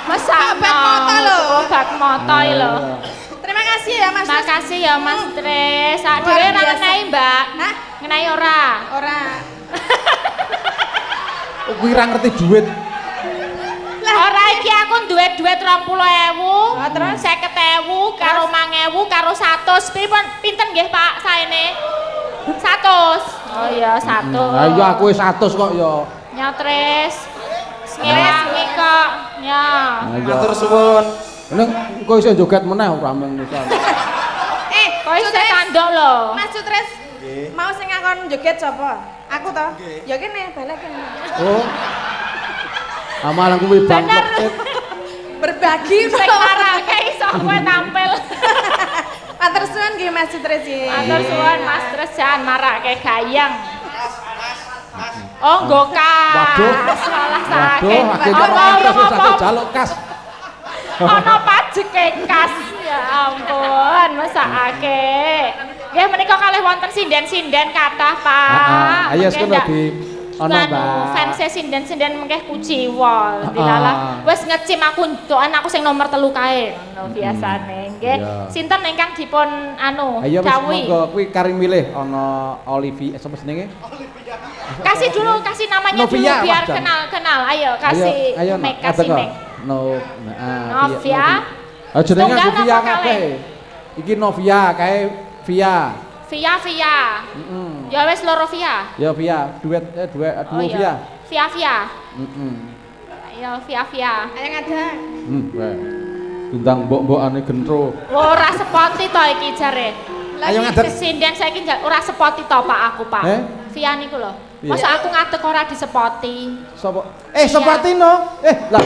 Masa Obat moto lho. Obat moto lho. Terima kasih ya Mas. Makasih ya Mas Tres. Sak Luar dhewe ora biasa. ngenai, Mbak. Hah? Ngenai ora? Ora. Kuwi ra ngerti duit. Ora iki aku duwe duit 20.000. Ah, terus? 50.000 karo 5.000 karo 100. Pinten nggih Pak saene? 100. Oh iya 100. Ayo aku wis 100 kok ya. Nyotres. Ngewangi kok. Ya. Matur suwun. Nek kok iso joget meneh ora mung iso. Kok iso tanduk lho. Mas Sutres. Mau sing ngakon joget sapa? Aku toh? Ya kene balik kene. Oh. Amalan kuwi bangkok. Bener. Berbagi Sing marake iso kowe tampil. Matur suwun nggih Mas Sutres iki. Matur suwun Mas Tres jangan marake gayeng. Oh, nggo kas. Waduh. Salah Waduh, sakit. akhirnya terus wis aku jaluk kas. Ono pajeke kas. Ya ampun, mesakake. Nggih menika kalih wonten sinden-sinden kathah, Pak. Ayo Mengke sekono ndak- di ono, Mbak. Fans sinden-sinden mengke kuciwa. Dilalah wis ngecim aku doan aku sing nomor 3 kae ngono biasane. Nggih. Iya. Sinten ingkang dipun Ayo wis dawuhi? monggo kuwi karing milih ana Olivia sapa jenenge? Kasih dulu, kasih namanya Novia, dulu biar Mas Jan. kenal. Ayo kasih ayo Meg, ngadeg kasih kok. Meg. Novia. Ah jenenge Setunggal Novia apa kabeh. Iki Novia kae Via. Via. Heeh. Ya wis loro Via. Ya Via, duet duo Via. Via. Heeh. Ayo Via. Ayo ngadeg. Weh. Bintang mbok-mbokane gentro. Ora sepoti to iki jare. Ayo ngadeg. Sinden saiki ora sepoti to Pak aku, Pak. Via niku lho. Iya. Masa aku ngadeg ora disepoti. Sapa? Sepertino. Lah.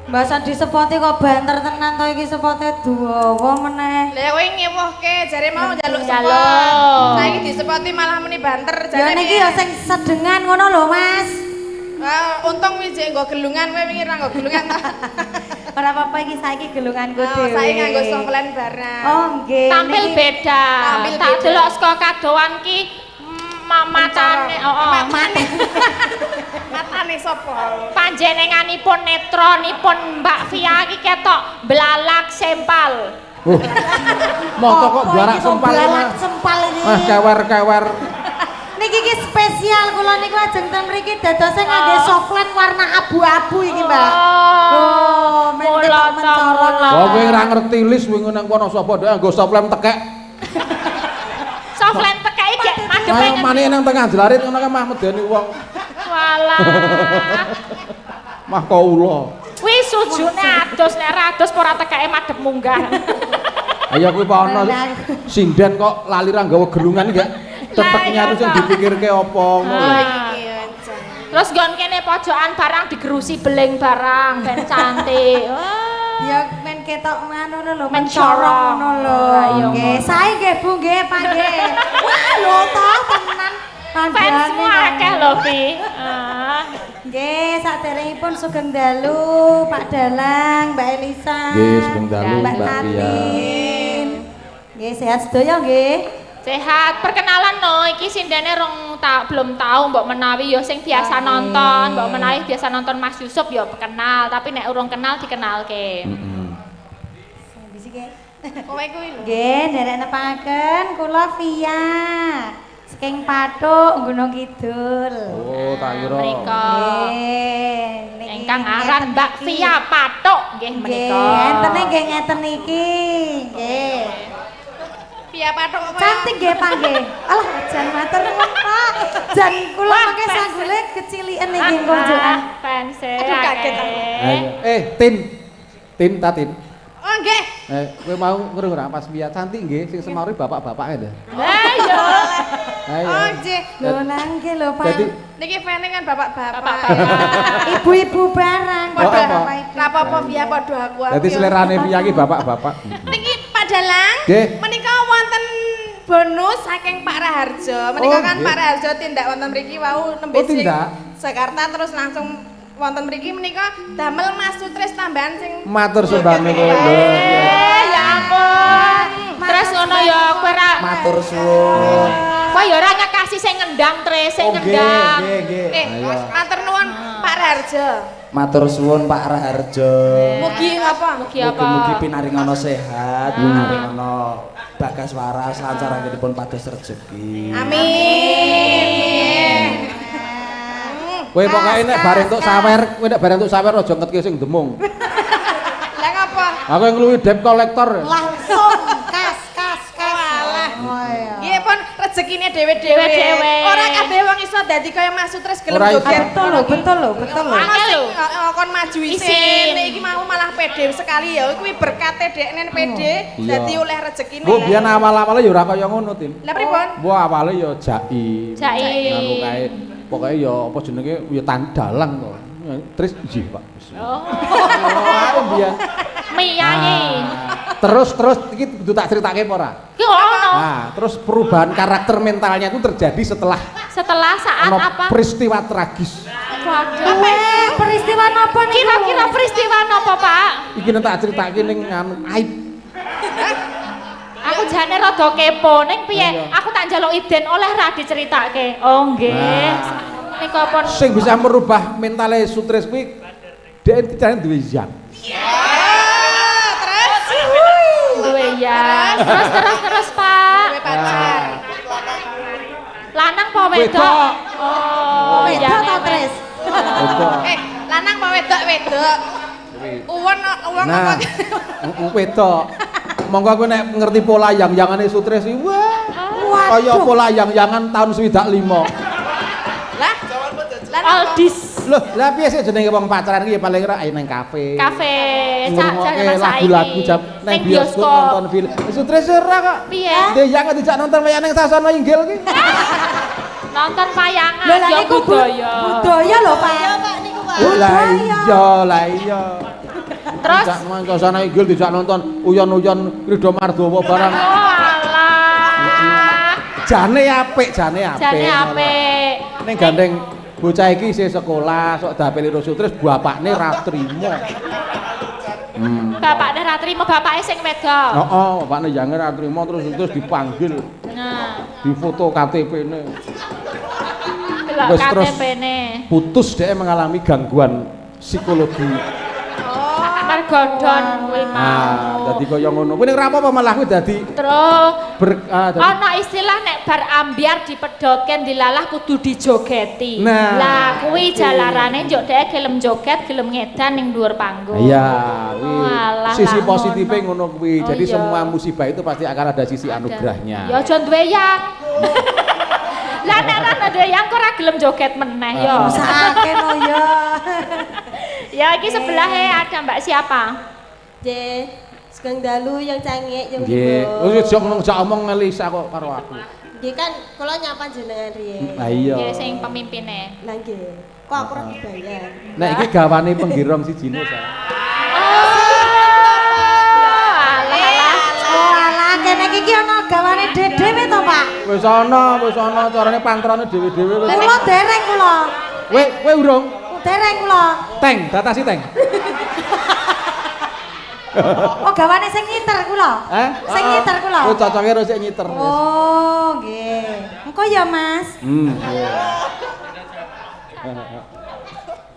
Bahasan disepoti kok banter tenan to iki sepote dawa meneh. Lah kowe ngewohke jare mau njaluk Njaluk. sepot. Saiki disepoti malah muni banter Ya jare. niki ya sing sedengan ngono lho, Mas. Untung wis nggo gelungan kowe wingi ra nggo gelungan ta. Ora apa-apa iki saiki gelunganku Oh, dhewe. saya nganggo soflen barang. Oh, nggih. Tampil niki- beda. Tampil Tak beda. delok saka kadoan ki matane, matane. Matane sapa? panjenenganipun netronipun Mbak Via iki ketok belalak sempal. Moto kok Apa jarak iki kok sempal belalak mah. sempal iki. Kewer-kewer. Niki iki spesial kula niku ajeng ten mriki dadose ngangge softline warna abu-abu iki, Mbak. Oh, mentek mula mencorong. ta, Oh, kowe ora ngerti lis wingi nang kono sapa ndek nggo soplem tekek. Softline tekek iki madhepe Ayo ngendi? mane nang tengah jelarit ngono kan mah medeni wong. Walah. Mah kaula. Kuwi sujune adus nek ra adus ora tekeke madhep munggah. Ayo kuwi pa ono sinden kok lali ra nggawa gelungan iki gak teteknya Lah, itu sing iya, Pak. dipikirke apa ngono lho. Iki ya, Jan. Terus nggon kene pojokan barang digerusi beling barang ben cantik. Wah. Ya men ketok ngono lho, Mencorong. mencorong ngono lho. Ayo, Nggih, sae nggih Bu nggih, Pak nggih. Wah, lho to tenan. Fansmu akeh lho, Pi. Nggih, saderengipun sugeng dalu Pak Dalang, Mbak Elisa. Nggih, sugeng dalu, Mbak Mbak Pia. Tatin. Nggih, sehat sedaya nggih. Sehat, perkenalan no, iki sindene belum tahu mbok menawi ya sing biasa nonton, mbok menawi biasa nonton Mas Yusuf ya kenal, tapi nek urung kenal dikenalke. Heeh. Bisi nggih. Kowe kuwi lho. Nggih, nderek nepangaken kula Via. Saking Pathuk Gunung Kidul. Oh, tak kira. Menika Nggih, niki ingkang aran ngeten Mbak iki. Via Pathuk nggih Nggih, menika. entene nggih ngeten iki. Nggih. Via Pathuk apa? Cantik nggih Pak nggih. Alah, jan matur nuwun Pak. Jan kula Wah, mangke fans. sanggule keciliken iki konjokan. Fans Aduh, kaget aku. Ayo. Tin Tatin. Oh, nggih. Kowe mau ngrung ora pas Pia cantik nggih sing semari bapak-bapak lho. Lah yo. Ayo. Oh, nggih. Lho nang nggih lho Pak. Jadi Niki fane kan bapak-bapak. Bapak-bapak. Ibu-ibu barang Oh, Padha apa? Lah apa Via padha aku. Dadi selerane Pia iki bapak-bapak. Niki Pak Dalang. Nggih. Menika wonten bonus saking Pak Raharjo. Menika Oh, kan nggih. Pak Raharjo tindak wonten mriki wau nembe Oh, tindak? Jakarta terus langsung wonten mriki menika damel Mas Sutris tambahan sing Matur sembahne kowe lho. Ya ampun. Terus ngono ya kowe ra Matur suwun. kowe ya ora ngekasih sing ngendang tre, sing Oh, nggih, ngendang. nggih, nggih. Ayo. matur nuwun Pak Raharjo. Matur suwun Pak Raharjo. Mugi ngapa? Mugi apa? Mugi-mugi pinaringono sehat, pinaringono bagas waras, lancar anggenipun pados rejeki. Amin. Kowe pokoke nek bare entuk sawer, kowe nek bare entuk sawer aja ngetke sing demung. Lah ngapa? Aku yang ngluwi debt collector. Langsung kas. Walah. Oh iya. Nggih pun rezekine dhewe-dhewe. Dhewe-dhewe. Ora kabeh wong iso dadi kaya Mas Sutris gelem Ora iso. joget. Betul lho. Angel lho. Kon maju Isin. isin. Iki mau malah pede sekali ya. Kuwi berkate dekne pede Iya. dadi oleh rezekine. Bu biyen awal-awale ya ora kaya ngono, Tim. Lah pripun? Bu awale ya jaim. Jaim. Ngono kae. Pokoke ya apa jenenge ya dalang to. Terus nggih, Pak. Oh, Oh, biyen. miyangi. Terus iki kudu tak critake apa ora? Ki ono. Nah, terus perubahan karakter mentalnya itu terjadi setelah Setelah saat ono apa? peristiwa tragis. Waduh. Peristiwa napa niku? Kira-kira peristiwa apa, Pak? Iki nek tak critake ning anu aib. Aku jane rada kepo ning piye? Iya. Aku tak njaluk iden oleh ra diceritake. Oh nggih. Nah. Niku apa? Sing bisa merubah mentale Sutris kuwi dhek dicari duwe yang. Duwe ya. Terus Pak. Duwe pacar. Lanang apa wedok? Wedok. Oh, Wedok iya. to, Tris? Lanang apa wedok? Uwon apa? Nah, wedok. Monggo aku nek ngerti pola yang-yangane Sutris iki wah. Kaya pola yang-yangan tahun 95. Lah. Lah napa? Aldis. Loh, lah piye sih jenenge wong pacaran iki ya paling ora ayo nang kafe. Kafe. Ngrungokke Zaman lagu-lagu jam nang Ning bioskop nonton film. Sutris ora kok. Piye? Ndek yang dijak nonton wayang ning Sasana Inggil ki. Nonton wayangan Lho lah ya niku budaya. budaya lho Pak. Oh, lah iya. Terus Dijak nang Sasana Inggil dijak nonton uyon-uyon Ridho Mardowo barang. oh alah. Jane apik. Jane apik. Ning gandeng bocah iki isih sekolah, sok dapel Sutris bapakne ra trimo. Bapaknya ra trimo, bapaknya sing wedok. Bapaknya jangan ra trimo terus dipanggil. Nah, Di foto KTP-ne. delok Wes terus KTP-ne. putus dia mengalami gangguan psikologi. Mergo don kuwi mau. Nah, dadi kaya ngono. Kuwi ning ra apa-apa malah kuwi dadi Terus dadi ana istilah nek bar ambyar dipedhotke dilalah kudu dijogeti. Nah, Lah kuwi jalarane njuk dhek gelem joget, gelem ngedan ning dhuwur panggung. iya, Walah, sisi lah positifnya ngono. ngono kuwi. Oh, Jadi iya. semua musibah itu pasti akan ada sisi anugerahnya. Ya aja duwe yang. Lah nek ora duwe yang kok ora gelem joget meneh ya. Usahake no ya. Ya iki sebelahe ada Mbak siapa? J, Sugeng Dalu yang cangik yang Nggih. ibu. Wis aja omong Elisa kok karo aku. Nggih kan kula nyapa jenengan riyen. Lah iya. Nggih sing pemimpine. Lah nggih. Kok aku ora dibayar. Nek iki gawane penggirong sijine sa. Walah kene iki ana gawane dhewe to, Pak. Wis ana carane pantrane dhewe-dhewe wis. Kula dereng kula. Kowe urung? Dereng kula. Teng, datasi teng. Oh, gawane sing nyiter kula. Sing nyiter kula. Oh, cocoke harus sik nyiter. Oh, nggih. Engko ya, Mas. Nggih.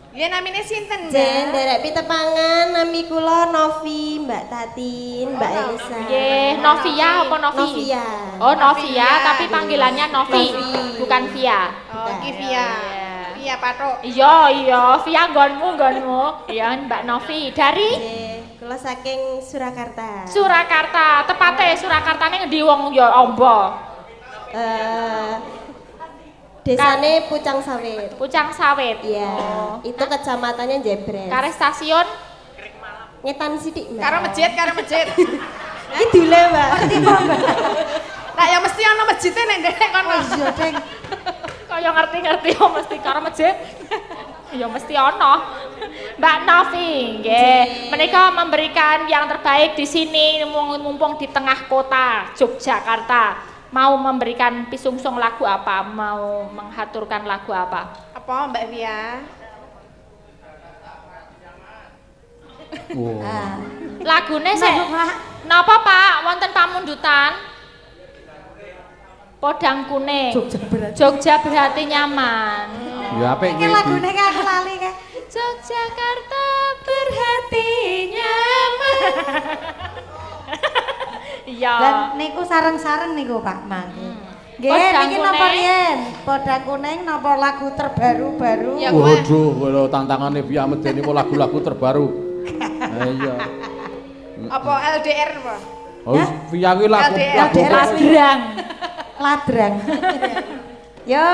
Ya namine sinten, J, nderek pitepangan nami kula Novi, Mbak Tatin, Mbak Elisa. Nggih, Novia apa Novi? Novia. Oh, Novia, tapi panggilannya Novi, Novi. bukan Via. Oh, iki Via. Via Patok. Iya, Via nggonmu. Iya, Mbak Novi. Dari J, kula saking Surakarta. Surakarta. Tepate Surakartane ngendi wong ya amba? Desane Pucang Sawit. Pucang Sawit. Iya, Oh. itu kecamatannya Jebres. Kare stasiun Ngetan sithik, Mbak. Karo masjid. Iki dule, Mbak. Lah ya mesti ana masjide nek ndek kono. Iya, Deng. kaya ngerti-ngerti oh mesti karo masjid. Ya mesti ono. Mbak Novi, nggih. Menika memberikan yang terbaik di sini mumpung di tengah kota Yogyakarta. Mau memberikan pisungsung lagu apa? Mau menghaturkan lagu apa? Apa Mbak Via? Lagune sik. Napa Pak? Wonten pamundutan? Podang kuning. Jogja berarti nyaman. Ya apik Iki lagune ki aku lali ki. Yogyakarta berhati nyaman. Iya. Dan niku sareng-sareng niku Pak Mang. Nggih, Podang niki napa kuning. riyen? Podang kuning napa lagu terbaru-baru? Ya, gue. Waduh, kalau tantangannya Via Medeni mau lagu-lagu terbaru. Iya. Apa LDR apa? Oh, Via kuwi lagu LDR. Ladrang. Ladrang. Yo.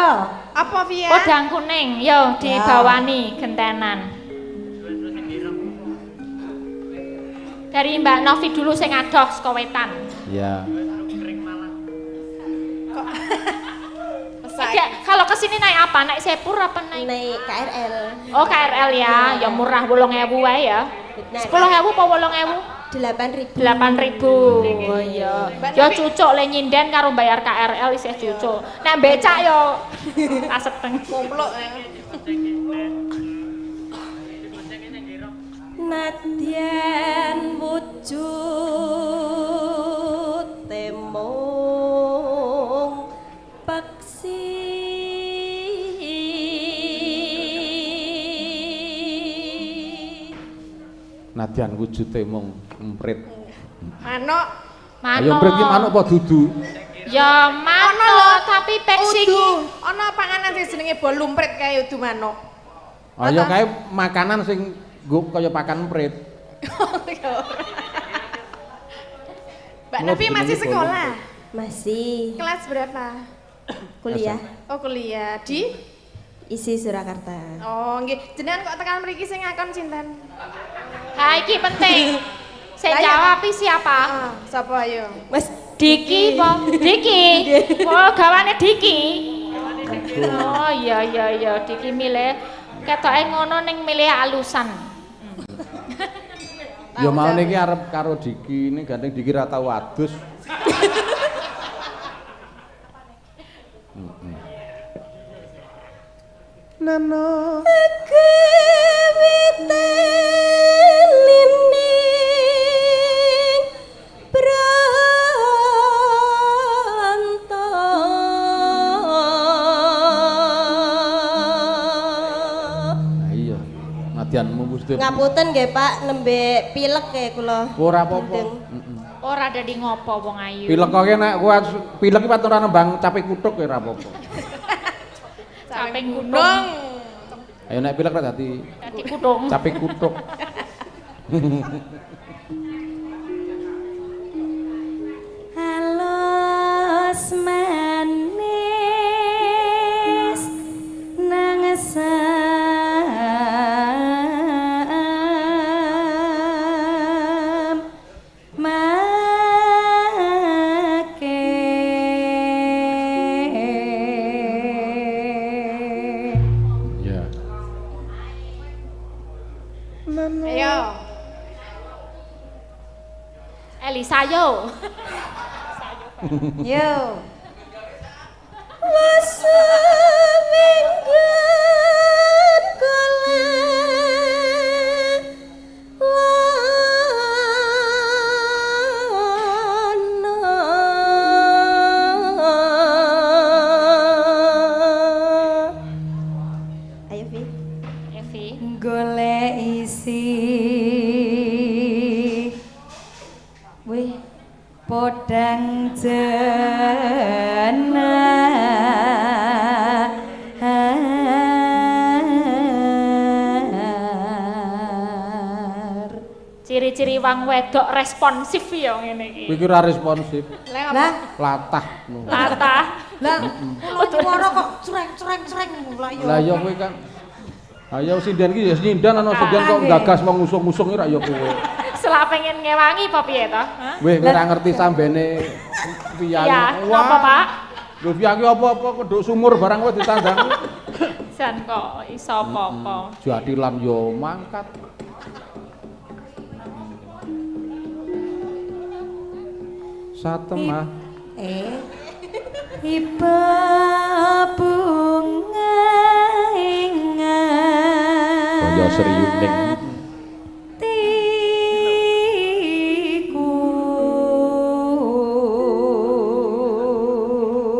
Apa Via? Podang kuning, yo dibawani gentenan. Dari Mbak Novi dulu sing adoh saka wetan. Ya. Kalau kesini naik apa? Naik sepur apa naik? Naik KRL. Oh KRL ya, ya murah 8.000 wae ya. 10.000 apa 8.000? 8.000. 8.000. Oh iya. Ya cucuk le nyinden karo bayar KRL isih cucuk. Nek becak yo aseteng. Komplok. Nadyan wujud temung peksi Nadyan wujute mung emprit. Manuk. Ayo emprit ki manuk apa dudu? Ya manuk tapi peksi iki. Ana panganan sing jenenge bol lumprit kae udu manuk. Ayo kae makanan sing nggo kaya pakan emprit. Mbak Novi masih sekolah? masih Kelas berapa? kuliah Oh kuliah di? isi Surakarta. Oh nggih, jenengan kok tekan mriki sing ngakon sinten? Ha iki penting. Saya Lah, ya. jawab siapa? Ah, sapa ayo? Mas Diki po. Diki. Oh, gawane Diki. Oh iya Diki milih ketoke ngono ning milih alusan. Ya mau niki arep karo Diki, ini gandeng Diki ra tau adus. Nano kewitan ini Ngapunten nggih Pak, nembe pilek ya kula. Ora apa-apa. Gendeng. Ora dadi ngopo wong ayu. Pilek kok nek kuwi pilek iki ora nembang capek kutuk ya ora apa-apa. Capek gunung. Gunung. Ayo nek pilek ra dadi Kutung. capek kutuk. Halus manis nang asam make Ya. Ayo. Elisa yo. yo Wasminggan kala Ayo Vi. Evi. golek isi wih podang jenar. Ciri-ciri wong wedok responsif ya ngene iki. Kuwi ora responsif. Lah, Latah. Latah. lah, suara kok cereng lah yo. Lah ya kowe kan ayo sinden iki ya nyindan ana sinden kok gagas wong ngusung-ngusung iki ra ya kowe. Selak pengen ngewangi apa piye to? Hah? Weh kowe ora ngerti sambene piye. Iya, apa Pak? Lho piye apa-apa keduk sumur barang kowe ditandang. Jan kok iso apa-apa. Jadilan yo mangkat. Satemah Iba bunga ingat kaya seriuning tiku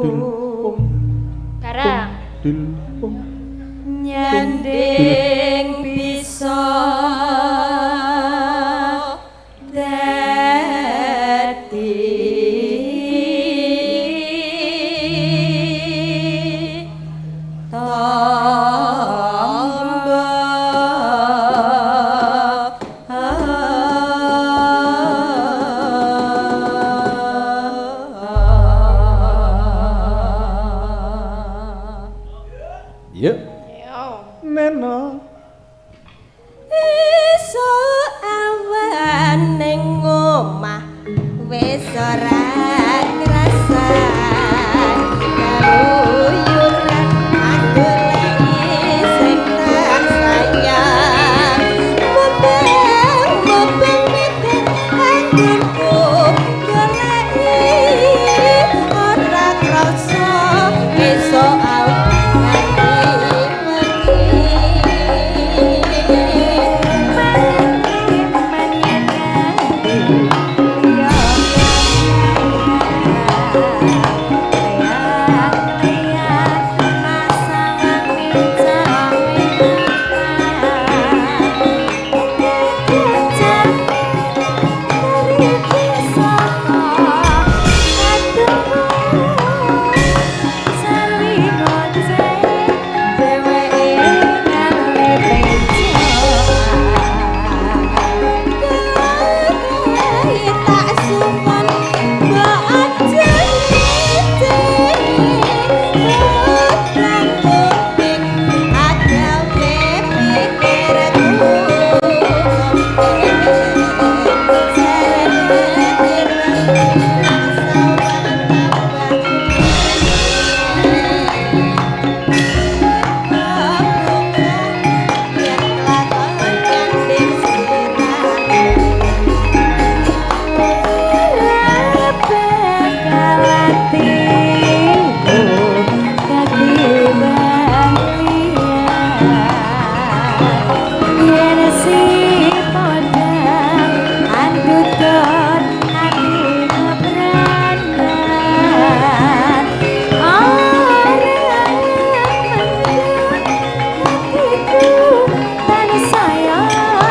dilpung Barang. dilpung nyanding bisa ya Yo. neno Esuk awan ning omah wis ora krasan kaluyuran goleki sing tak sayang mobeng mikir anggenku goleki ora krasa esuk awan sayang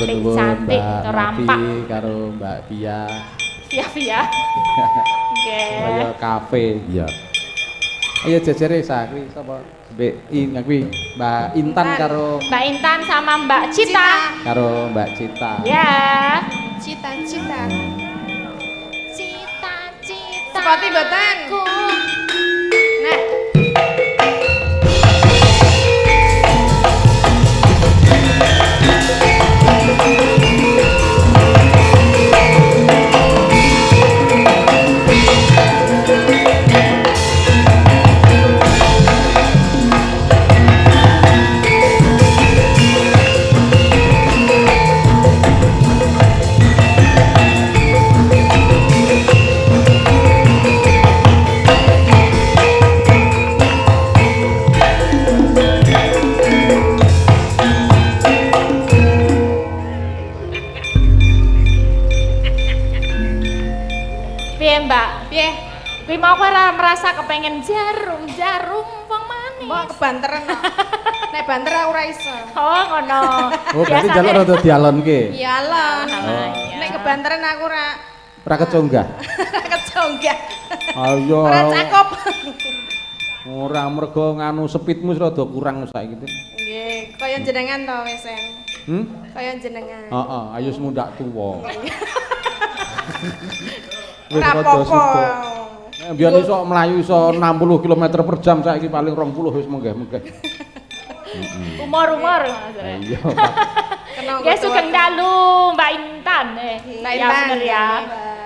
cantik-cantik Mbak terampak. Nafi karo Mbak Pia. Via. Oke. Kaya kafe. Iya. Ayo jejere sakri sapa? Mbak kuwi Mbak Intan karo Mbak Intan sama Mbak Cita. karo Mbak Cita. Ya. Cita-cita. Cita-cita. Sepati mboten? Nah, Piye Mbak? piye? Kuwi mau kowe ora merasa kepengen jarum wong manis. Mbok kebanteran kok. Nek banter aku ora iso. Oh ngono. Oh, berarti jaluk rada dialonke. Iyalah. iya. Nek kebanteran aku ora Ora keconggah. keconggah. Ayo. Ora cakep. Ora mergo nganu speedmu rada kurang saiki. Nggih, kaya jenengan to wis. Kaya jenengan. Heeh, ayo semundak tuwa. Wis Ora rada apa-apa. sida. Biyen iso mlayu iso 60 km per jam saiki paling 20 wis menggeh-menggeh. Umur-umur. Iya. Kena Nggih sugeng dalu Mbak Intan. Mbak Ya Intan, bener ya.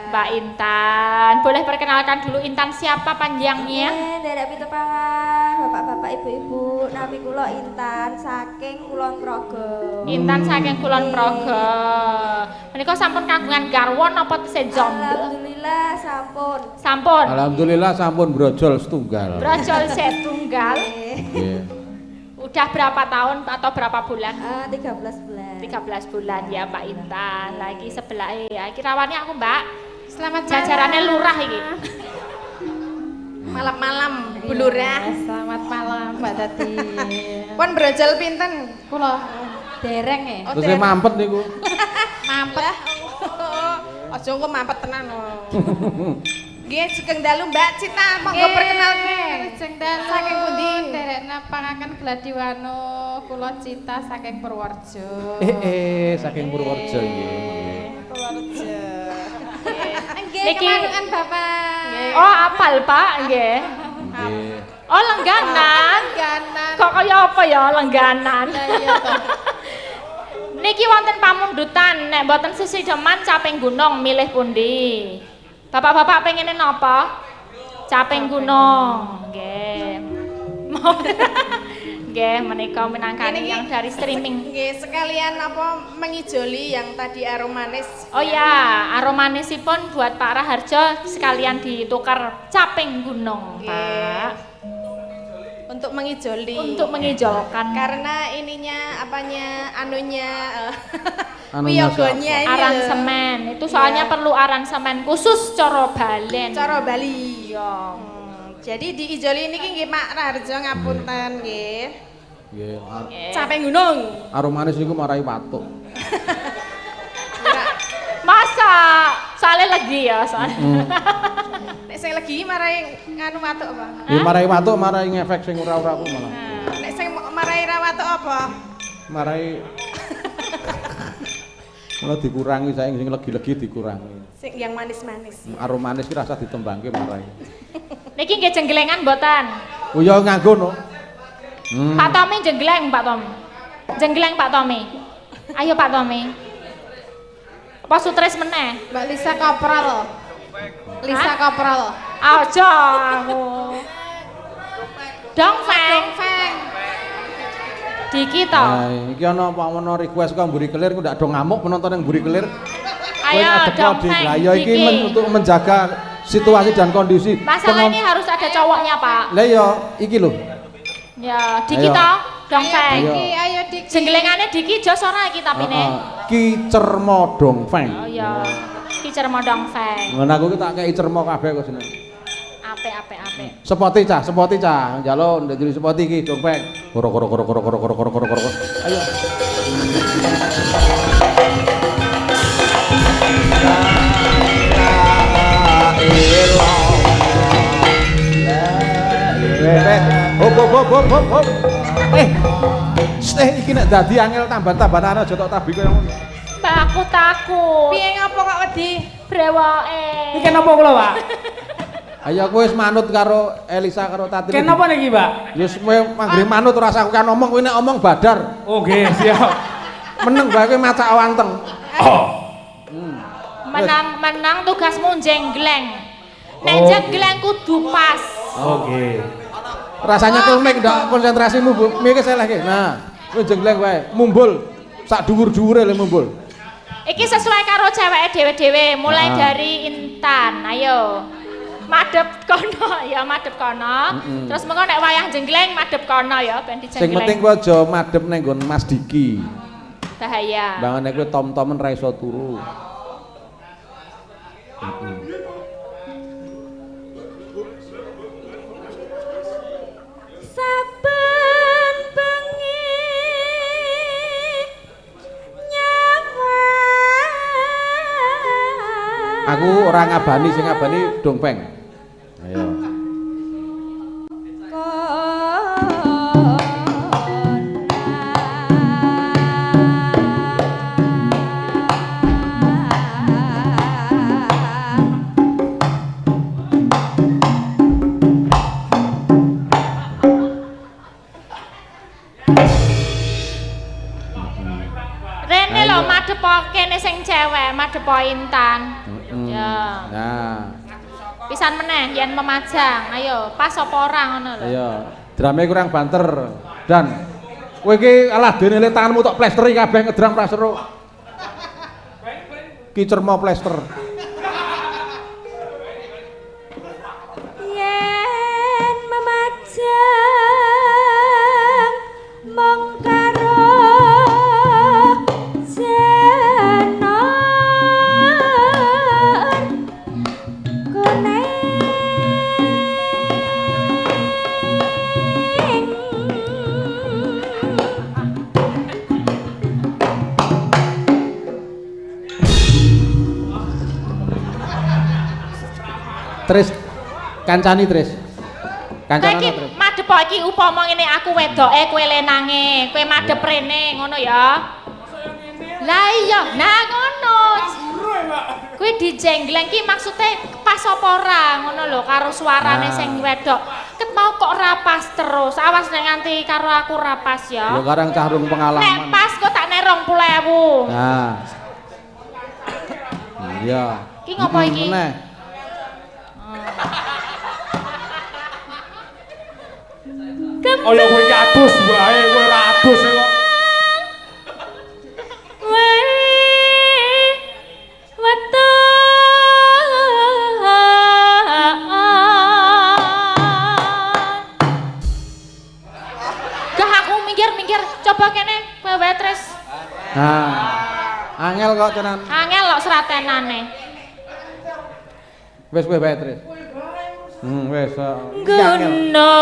Mbak Intan. Boleh perkenalkan dulu Intan siapa panjangnya? Derek pitu pangan, bapak-bapak, ibu-ibu, nami kula Intan saking Kulon Progo. Intan saking Kulon Progo. Menika sampun kagungan garwa napa tesih jomblo? Alhamdulillah sampun. Sampun. Alhamdulillah sampun brojol setunggal. Brojol setunggal. Nggih. Udah berapa tahun atau berapa bulan? 13 bulan. 13 bulan ya Mbak Intan. Lagi sebelah ya. Iki rawane aku Mbak. Selamat Jajarannya lurah iki. malam-malam Bu Lurah. Selamat malam Mbak Tati. Pun brojol pinten? Kula dereng ya. Oh, Terus mampet niku. mampet. Aja engko mampet tenan. Nggih, sugeng dalu Mbak Cita, monggo perkenalke. Jeng dalu. Saking pundi? Derek napangaken Gladiwano kula Cita saking Purworejo. Saking Purworejo nggih. Purworejo. Nggih, Niki- kemarin Bapak. Oh, apal Pak, nggih. Nggih. Oh, lengganan. Ganan. Kok kaya apa ya lengganan? Iya toh. Niki wonten pamundutan, nek mboten sesideman caping gunung milih pundi? Bapak-bapak pengen napa? Caping gunung. Nggih. Mau nggih menika minangkani Ini- yang dari streaming. Nggih, sekalian apa mengijoli yang tadi aromanis. Oh ya, aromanisipun buat Pak Raharjo sekalian ditukar caping gunung, Pak. Untuk mengijoli. Untuk mengijolkan Karena ininya apanya anunya Anunya wiyogonya ini. aransemen. Itu soalnya Iya. perlu aransemen khusus coro balen. Cara Bali. Iya. Jadi diijoli niki nggih Pak Raharjo ngapunten nggih. Nggih. Caping gunung. Aromanis niku marai watuk. Masa soalnya lagi ya soalnya. Nek sing legi marai nganu watuk apa? Ya marai watuk marai ngefek sing ora-ora ku malah. Nek sing marai ra watuk apa? Marai malah dikurangi saking sing legi-legi dikurangi. Sing yang manis-manis. Aromanis ki rasa ditembangke marai. Niki nggih jenggelengan mboten. Oh ya nganggo no. Pak Tommy jenggleng Pak Tommy. Jenggleng Pak Tommy. Ayo Pak Tommy. Apa sutris meneh? Mbak Lisa Kopral. Lisa Hah? Kopral. Aja aku. Dong Feng. Diki to. Nah, iki ana apa ana request kok mburi kelir ku ndak do ngamuk penonton yang mburi kelir. Ayo dong Feng. Lah ya iki Diki. untuk menjaga situasi dan kondisi. Masalah ini harus ada cowoknya Pak. Lah ya iki lho. Ya, Diki Ayo. to. Dong Feng. Ayo. Ayo Dik. Jenglengane Diki jos ora iki tapine. Ki Cermo Dong Feng. Oh ya. Ki cermo Dong Feng. Ngono aku ki tak kei cermo kabeh kok jeneng. Apik. Sepoti cah. Njaluk ndak jadi sepoti iki Dong Feng. Koro. Ayo. Hop. Iki nek dadi angel tamban-tambanan aja tok tabi koyo ngono. Mbak aku takut. Piye ngapa kok wedi? Brewoke. Iki kenapa kula, Pak? Ayo aku wis manut karo Elisa karo Tati. Kenapa niki, Pak? Ya kowe manggre manut ora usah kan ngomong, kowe nek omong badar. Oh, nggih, siap. Meneng bae kowe macak wanteng. Menang tugasmu jenggleng. Nek jenggleng kudu pas. Oke. Rasanya kelmek ndak konsentrasimu, Bu. Mikir salah ki. Nah, kowe jengleng wae, mumbul. Sak dhuwur-dhuwure le mumbul. Iki sesuai karo ceweke dhewe-dhewe, mulai dari Intan. Ayo. Madhep kono ya, madhep kono. Terus mengko nek wayah jenggleng madhep kono ya ben dijenggleng. Sing penting kowe aja madhep ning nggon Mas Diki. Bahaya. Bangane kowe tom-tomen ra iso turu. Saben bengi nyawa. Aku ora ngabani, sing ngabani dongpeng. Ayo. Rene lho madhep kene sing cewek, madhep Intan. Ya. Nah. Pisan meneh yen memajang. Ayo, pas apa ora ngono lho. Ayo. Drame kurang banter. Dan kowe iki alah dene le tanganmu tok plesteri kabeh ngedram ra seru. Ki cermo plester. Yen memajang mong karo jenon kuning. Tris kancani Tris. Kowe Kancana iki Tris. madhep iki upama ngene aku wedoke kowe lenange, kowe madhep rene ngono ya. Lah iya, nah ngono. Kowe dijenggleng ki maksude pas apa ora ngono lho karo suarane sing wedok. Ket mau kok rapas terus. Awas nek nganti karo aku rapas ya. Yo karang cahrung Nek pengalaman. pas kok tak nek 20.000. Nah. Iya. Ki ngopo iki? Meneh. Oh ya kowe iki adus wae, kowe ora adus kok. Gak aku minggir, coba kene kowe Tris. Nah. Angel kok tenan. Angel lho seratenane. Wis kowe bae Tris. Wis. Guna ngono.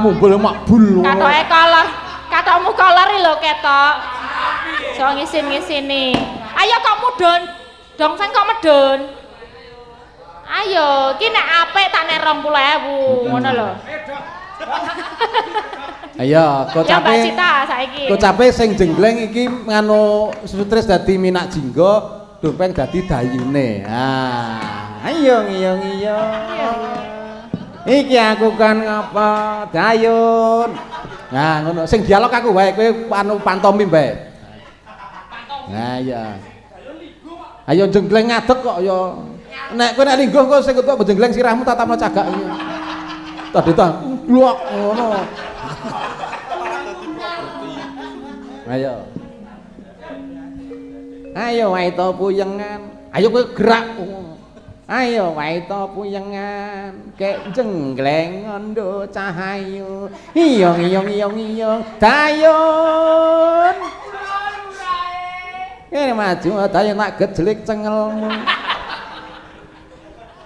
Mumbul makbul. Katoke kolor, katokmu kolor lho ketok. So ngisin-ngisini. Ayo kok mudun. Dong sing kok medun. Ayo, ki nek apik tak nek 20.000 ngono lho. Ayo, Ya Mbak kocape. Cita saiki. Kocape sing jenggleng iki nganu Sutris dadi minak jinggo, dopeng dadi dayune. Ah, ayo ngiyo. Iki aku kan ngapa dayun. Nah, ngono. Sing dialog aku wae, kowe anu pantomim bae. Nah, iya. Ayo jenggleng ngadeg kok ya. Nek kowe nek lingguh kok sing ketok jenggleng sirahmu tatapno cagak iki. Tadi ta, blok ngono. Ayo. Ayo wae to puyengan. Ayo kowe gerak. Ayo wae to puyengan. Kek jenggleng ngondo cahayu. Iyong dayun. Kene maju dayun tak gejlik cengelmu.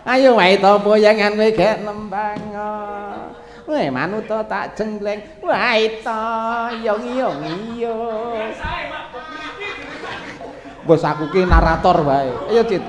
Ayo wae to puyengan kowe gek nembang. manut tak jenggleng. Wae to, yong. Bos aku ki narator wae. Ayo Cit.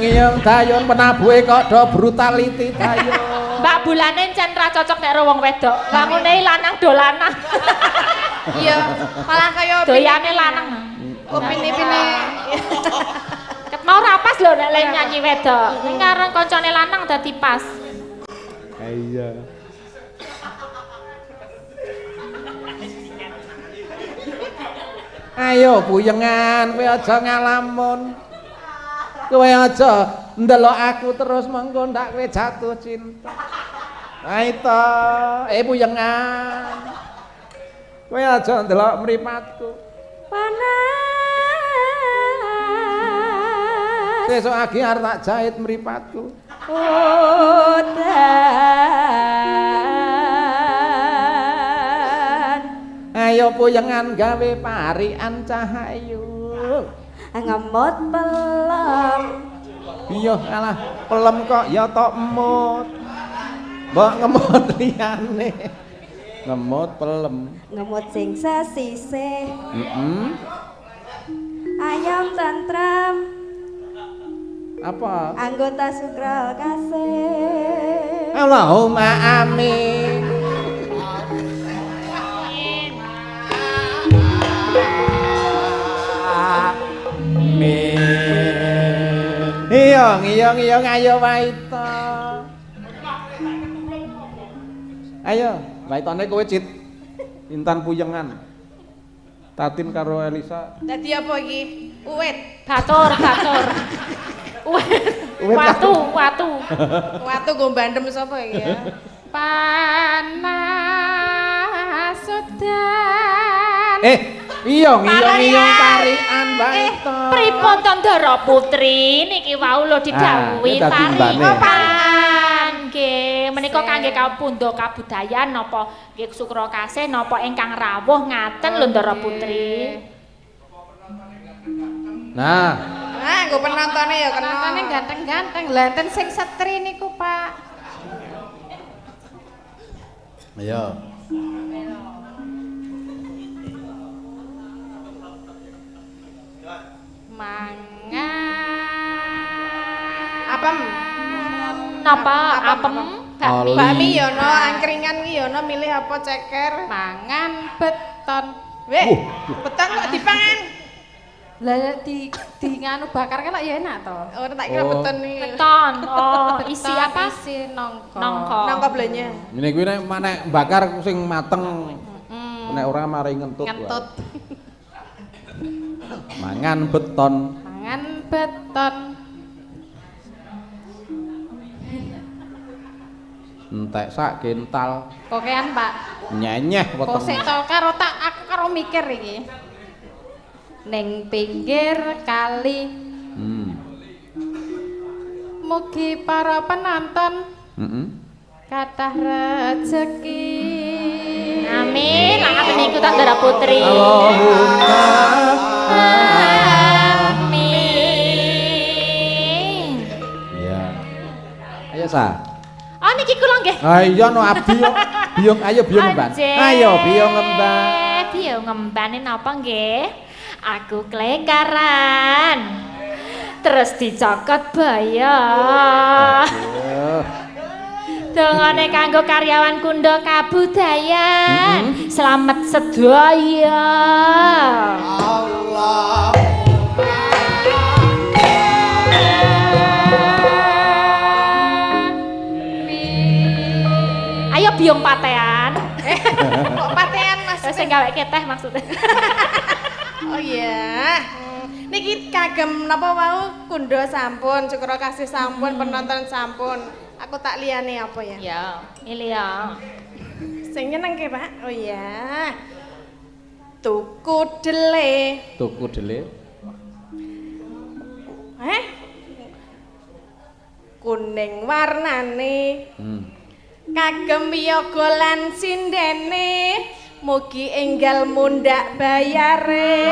Iyang dayon penabuhe kok do brutality dayon. Mbak Bulane encen ra cocok nek wong wedok. Wangune lanang do lanang. Iya, malah kaya doyane lanang. Opini-opini. Ket mau ra pas lho nek lek nyanyi wedok. Ning karo kancane lanang dadi pas. Iya. Ayo puyengan, kowe aja ngalamun. Kowe aja ndelok aku terus mengko ndak kowe jatuh cinta. Ayo to, puyengan. Kowe aja ndelok mripatku. Panas. Sesuk lagi arep tak jahit mripatku. Udan. Ayo puyengan gawe parian cahayu. Ngemot pelem. Iya alah pelem kok ya tok emut. Mbok ngemut liyane. Ngemut pelem. Ngemut sing sesisih. Ayam tantram. Apa? Anggota sukral kasih. Allahumma amin. Iyong ayo waito. Ayo, waitone kowe Cit. Intan puyengan. Tatin karo Elisa. Dadi apa iki? Uwit. Batur. Watu. Watu go bandem sapa iki ya? Panas udan. Iyong tarian waito. Pripun to Ndara Putri niki wau lho didhawuhi tarian. Nggih, menika kangge kapundha kabudayan napa nggih sukra kasih napa ingkang rawuh ngaten lho Ndara Putri. Nah, nggo penontone ya kena. Penontonnya ganteng-ganteng. Lah enten sing setri niku, Pak. ayo. Apem. Napa apem? Bakmi ya ono, angkringan ki ya ono, milih apa ceker? Mangan beton. Weh, beton kok dipangan. Lah di nganu bakar kan ya enak to. Oh, tak kira beton iki. Beton. Oh, isi apa? Isi nongko. Nangka blenya. Ngene kuwi nek manek bakar sing mateng. Nek ora mari ngentut. Ngentut. Mangan beton. Mangan beton. Entek sak kental. Kokean, Pak. Nyenyeh weteng. Kok sik to karo tak aku karo mikir iki. Ning pinggir kali. Mugi para penonton kathah rezeki. Amin. Lah ngaten niku tak Ndara Putri. Allahumma amin. Ya. Ayo Sa. Oh niki kula nggih. Ah iya no abdi yo. Biung ayo biung ngemban. Ayo biung ngemban. Biung ngembane napa nggih? Aku klekaran. Terus dicokot baya. Dongane kanggo karyawan Kunda Kabudayan. Selamat sedaya. Allah. Ayo biung patean. gaweke teh maksudnya. Oh iya. Niki kagem napa wau kundo sampun, syukur kasih sampun, penonton sampun. Aku tak liyane apa ya? Ya, ini ya. Sing nyenengke, Pak. Oh iya. Tuku dele. Tuku dele. Kuning warnane. Kagem yoga lan sindene. Mugi enggal mundak bayare.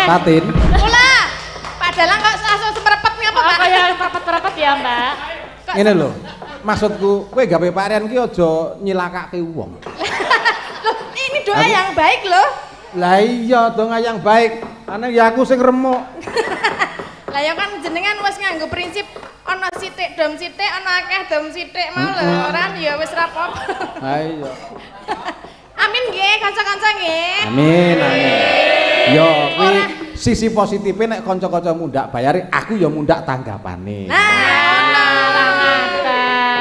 Tatin. Mula, padahal kok langsung semerepet ngapa, Pak? Kayak perepet-perepet ya, Mbak. Ngene lho. Maksudku kowe gawe parean ki aja nyilakake wong. Loh, ini doa yang baik loh. Lah iya, doa yang baik. Ana ya aku sing remuk. Lah ya kan jenengan wis nganggo prinsip ana sithik dom sithik, ana akeh dom sithik mau lho, ora ya wis ra apa-apa. Ha iya. Amin nggih, kanca-kanca nggih. Amin, amin. Yo, kuwi sisi positifnya nek kanca-kanca mundak bayari, aku ya mundak tanggapane.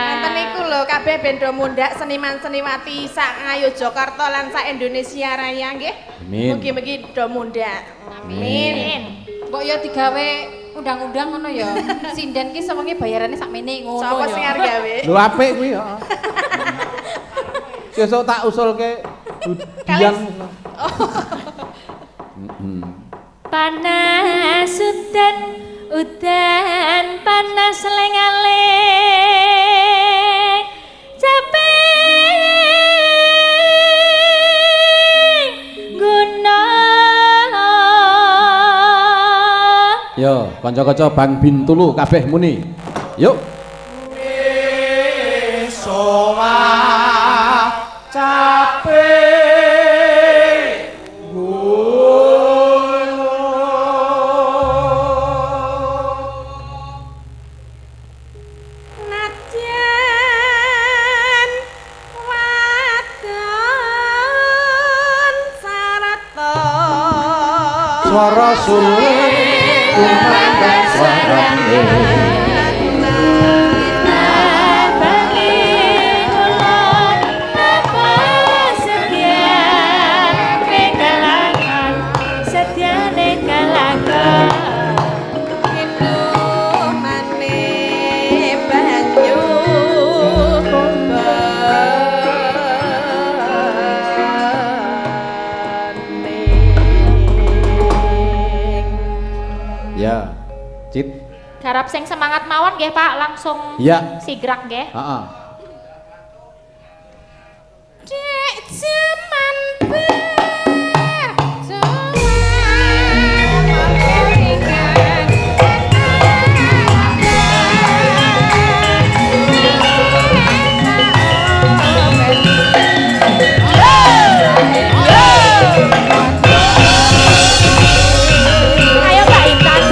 Nonton niku lho kabeh ben do mundak seniman-seniwati sak Ngayogyakarta lan sak Indonesia Raya nggih. Amin. Mugi-mugi do mundak. Amin. Mbok ya digawe undang-undang ngono ya. Sinden ki sewengi bayarane sakmene ngono ya. Sapa sing arep gawe? Lho apik kuwi ya. Sesuk tak usulke budian. Panas udan panas lengale capek guna. Yo, kanca-kanca Bang Bintulu kabeh muni. Yuk. Najan wadon sarata Suara sulih kumandang suarane. Ya, Cit. Garap sing semangat mawon nggih Pak, langsung Ya. sigrak nggih. Heeh. Dek jaman Ayo Mbak Intan.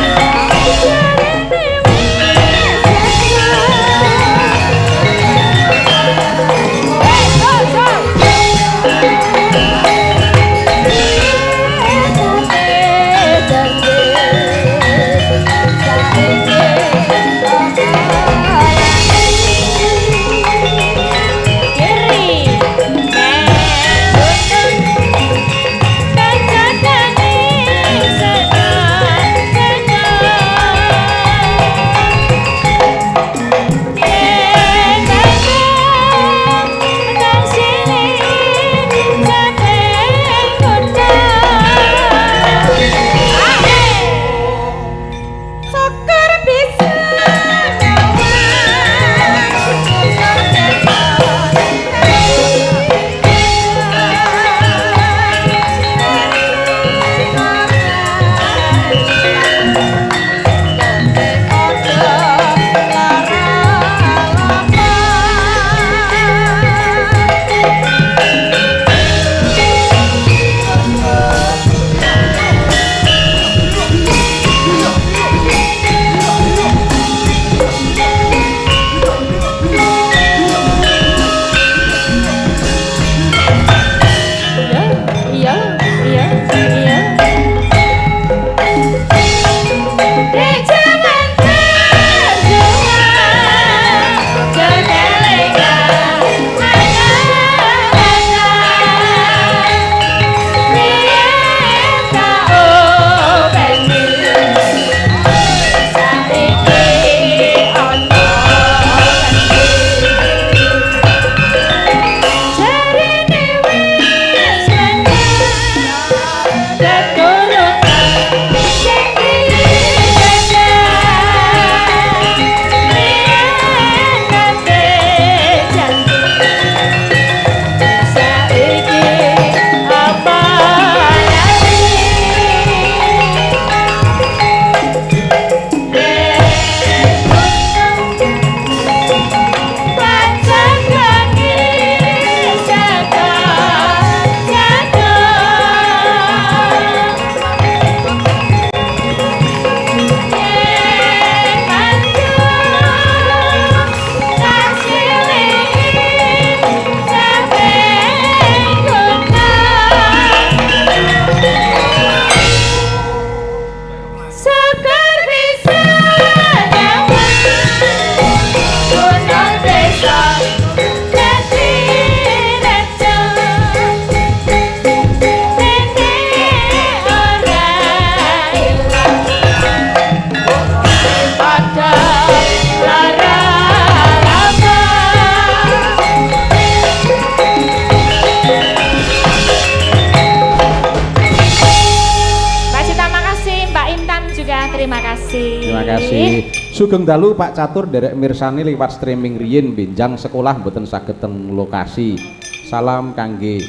Terima kasih. Terima kasih. Sugeng dalu Pak Catur derek mirsani liwat streaming riyin benjang sekolah mboten saged teng lokasi. Salam kangge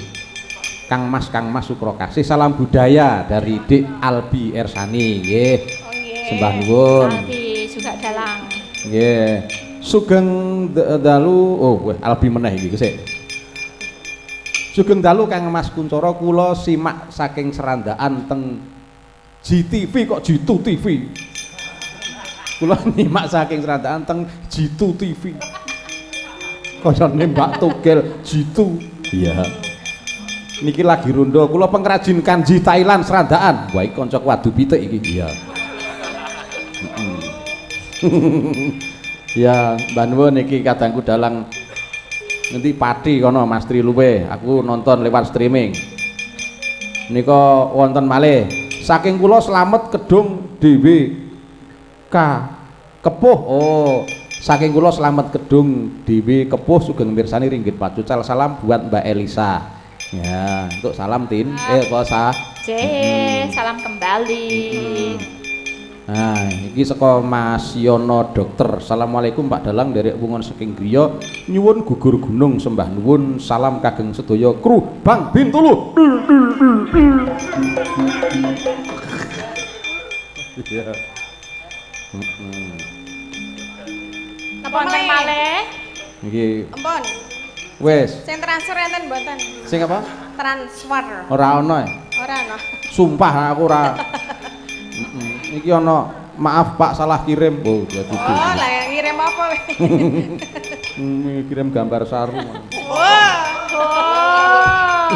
Kang Mas Sukro Kasih. Salam budaya dari Dik Albi Ersani. Nggih. Oh nggih. Sembah nuwun. Albi juga dalang. Nggih. Sugeng dalu Albi meneh iki sik. Sugeng dalu Kang Mas Kuncoro kula simak saking serandaan teng GTV kok Jitu TV. Kula nyimak saking serandaan teng Jitu TV. Kayane Mbak Togel Jitu. Iya. Niki lagi rondo kula pengrajin kanji Thailand serandaan. Wah iki kanca wadu pitik iki. Iya. Ya, Mbak Nuwun niki kadangku dalang nanti Pati kono Mas Tri luwe. Aku nonton lewat streaming. Nika wonten malih saking kula Slamet Kedung DWK Kepuh. Oh, saking kula Slamet Kedung DW Kepuh sugeng mirsani ringgit pacucal. Salam buat Mbak Elisa. Ya, untuk salam Tin. Kosa. Salam kembali. Nah, iki saka Mas Yono Dokter. Assalamualaikum Pak Dalang derek wungon saking griya nyuwun gugur gunung sembah nuwun salam kageng sedaya kru Bang Bintulu. Iya. Napa Wonten malih? Niki Ampun. wis. Sing transfer enten mboten? Sing apa? Transfer. Ora ono ya? Ora ono. Sumpah aku ora. Iki ono maaf Pak salah kirim. Oh, jadi Oh, lah yang ngirim apa we? kirim gambar saru. Wah. Oh.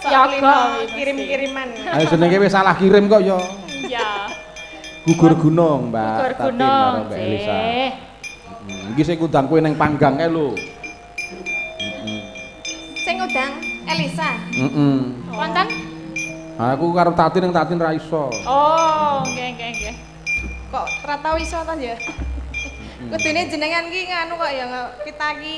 Yaga kirim-kiriman. Ayo jenenge wis salah kirim kok ya. Ya. Gugur gunung, Mbak. Gugur Tatin gunung. karo Mbak Elisa. Iki sing ngundang kowe ning panggang kae lho. Sing ngundang Elisa. Heeh. Wonten? Aku karo Tatin ning Tatin ra iso. Oh, nggih. Kok ora tau iso ta ya? Kudune jenengan ki nganu kok ya kita ki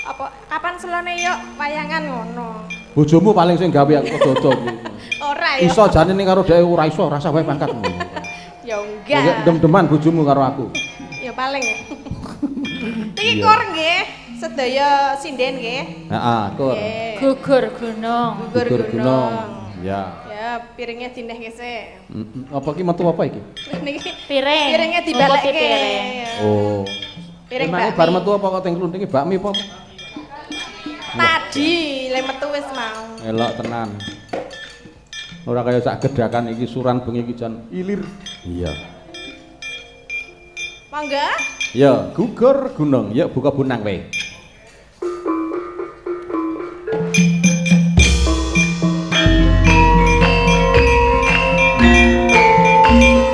apa kapan selone yo wayangan ngono. Bojomu paling sing gawe aku dodo. Ora ya. Iso jane ning karo dhewe ora iso, rasa wae pangkat. Ya enggak. Dem-deman bojomu karo aku. Ya paling. Iki kur nggih, sedaya sinden nggih. Heeh, kur. Nggih. Gugur gunung. Gugur gunung. Ya. Ya, piringnya dindeh gesek. Apa ki metu apa iki? Niki Piring. piringnya dibalekke. Piring. Oh. Piring Emangnya bakmi. bar metu apa kok teng kluntinge bakmi apa? Tadi le metu wis mau. Elok tenan. Ora kaya sak gedakan iki suran bengi iki jan ilir. Iya. Mangga? Ya, gugur gunung. Ya buka bunang wae. Ayo.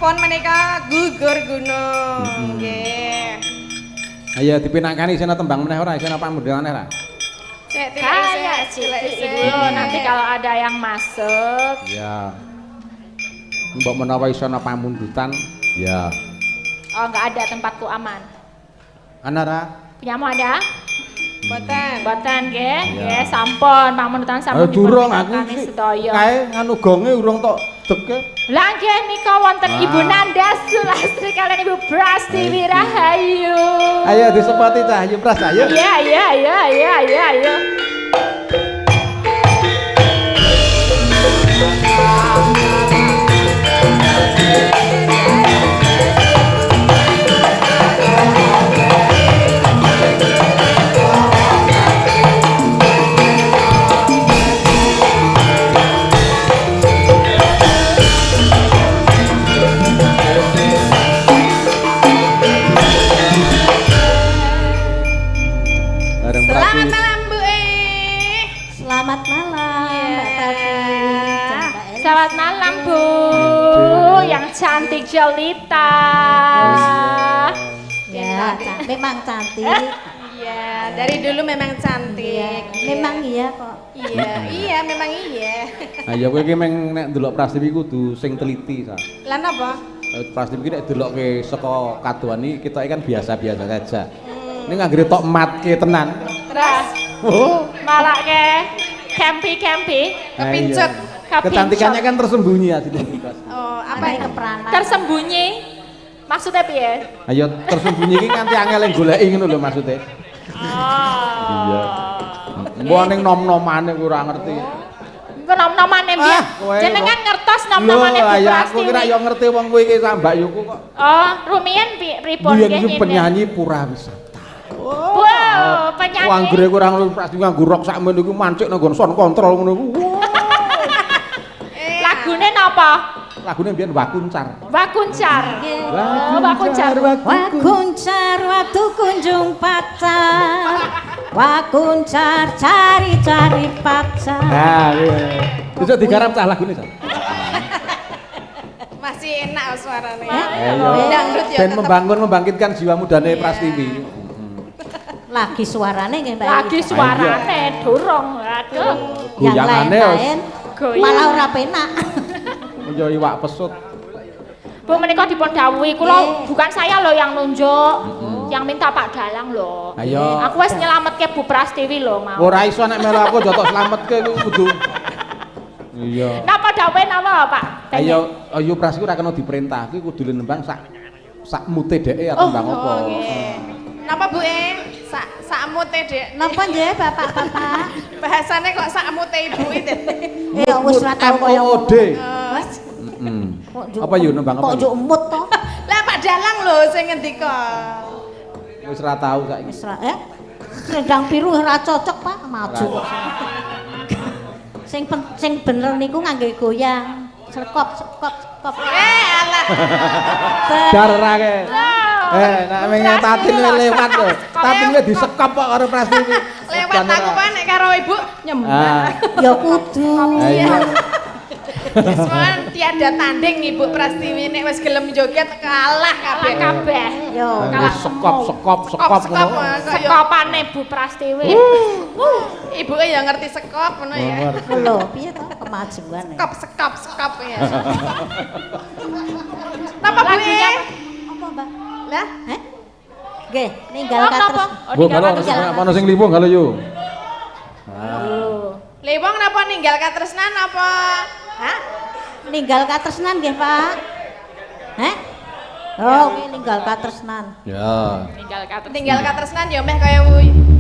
sampun menika gugur gunung. Nggih. Ayo dipinakani isine tembang meneh ora, isine pamundutan ora. Cek Kayak Ibu, nanti kalau ada yang masuk. Ya. Mbok menawa isine pamundutan, ya. Oh, enggak ada, tempatku aman. Ana ra? Punyamu ada? Boten. Boten nggih. Iya. Nggih, sampun pamundutan sampun Durung aku dipunpinakani iki sedaya. kae nganu gonge urung tok deke. Lah nggih nika wonten Wah. Ibu Nanda Sulastri kalian Ibu Prastiwi Rahayu. Ayo disepati cah, ayo Pras ayo. Iya. Bareng Selamat Prabu. malam Bu Selamat malam Mbak Tati. Selamat malam Bu, yang cantik jelita. Ya, memang cantik. Iya, dari dulu memang cantik. Memang iya kok. Iya, memang iya. Ayo kowe iki meng nek ndelok Prastiwi kudu sing teliti sa. Lan apa? Prastiwi iki nek delokke saka kadoan iki kita kan biasa-biasa saja. Ini nganggere tok matke tenan. Terus Oh. malah ke kempi. Nah, Kepincut. iya. Kecantikannya kan tersembunyi ya situ. Oh, apa Apa ini? kepranan? Tersembunyi. Maksudnya piye? Ayo tersembunyi iki nganti angel yang goleki ngono lho maksudnya. Oh. Iya. Mbok ning nom-nomane kuwi ora ngerti. Iku nom-nomane piye? Ah, kowe Jenengan kok. ngertos nom-nomane Bu ayo aku kira Prastiwi. yo ngerti wong kowe iki Mbak Yuku kok. Oh, rumiyin pripun Biyen nggih iki ngene? penyanyi Purawisata. Wow, penyanyi. Anggere kurang lu Prastiwi nganggo rok sakmene iku mancik nang nggon sound control ngono iku. Lagune napa? Lagune mbiyen Wakuncar. Wakuncar. Oh, Wakuncar. Wakuncar waktu kunjung pacar. Wakuncar cari-cari pacar. Nah, iya. Bisa digarap cah lagune cah. Masih enak suaranya. Ayo. Dangdut ya Ben tetep. membangkit jiwa mudane Prastiwi. Lagi suaranya nggih Mbak. Lagi Ida. suarane durung. Aduh. Yang Goyangane lain-lain Goyang. malah ora penak. Yo iwak pesut. Bu menika dipun dawuhi kula bukan saya loh yang nunjuk. Yang minta Pak Dalang loh. Ayo. Aku wis nyelametke Bu Prastiwi loh mau. Ora iso nek melu aku jotok slametke kuwi kudu. Iya. Napa dawuhe napa Pak? Ayo Prastiwi ora kena diperintah, kuwi kudu nembang sak mute dheke arep tembang apa. Napa Bu sakmute Dek? Napa nggih Bapak-bapak? Bahasane kok sakmute Ibu itu. Ya wis ora tau koyo MOD. ngono. Apa yo nembang apa? Kok njuk emut to? Lah Pak Dalang lho sing ngendika. Wis ora tau saiki. Wis ra Selendang biru ora cocok Pak, maju kok. Sing bener niku ngangge goyang. Sekop. Alah. Darake. Nek mengen tatin lewat lho. Tatin wis disekop kok karo Prastiwi. Lewat aku Pak nek karo Ibu nyembah. Ah. Ya kudu. Iya. Soalnya tiada tanding Ibu Prastiwi nek wis gelem joget kalah kabeh. Kabeh. Yo. Sekop. Sekopane Bu Prastiwi. Ibu ya ngerti sekop ngono ya. Lho, piye to kemajuan. Sekop ya. Napa Bu? Lagunya Apa, Mbak? Lah, Heh? Nggih, ninggal Oh, katres. napa? Bu kalau ono sing liwung kalau yo. Lewong napa ninggal katresnan apa? Hah? Ninggal katresnan nggih, Pak. Heh? Oh, kuwi ninggal katresnan. Ya. Tinggal katresnan ya meh kaya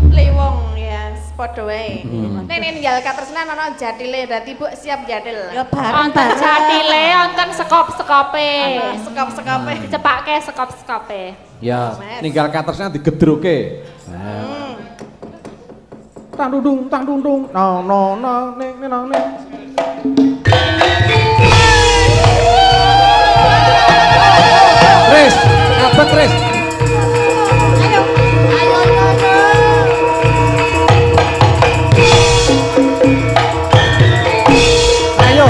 lewong ya padha wae. Nek ninggal katresnan ana jatile dadi Bu siap jadil. Ya Wonten bareng-bareng. jatile, wonten sekop-sekope. Sekop-sekope. Dicepake sekop-sekope. Ya, ninggal katersnya digedruke. Nah. Tang dundung, no, ning. Chris, apa Chris? Ayo.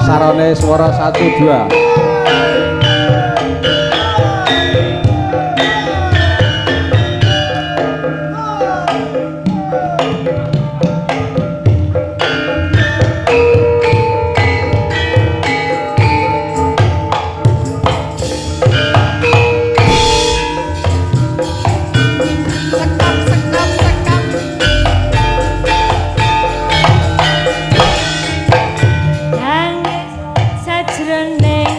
Sarone swara 1 2. Nangis sajroning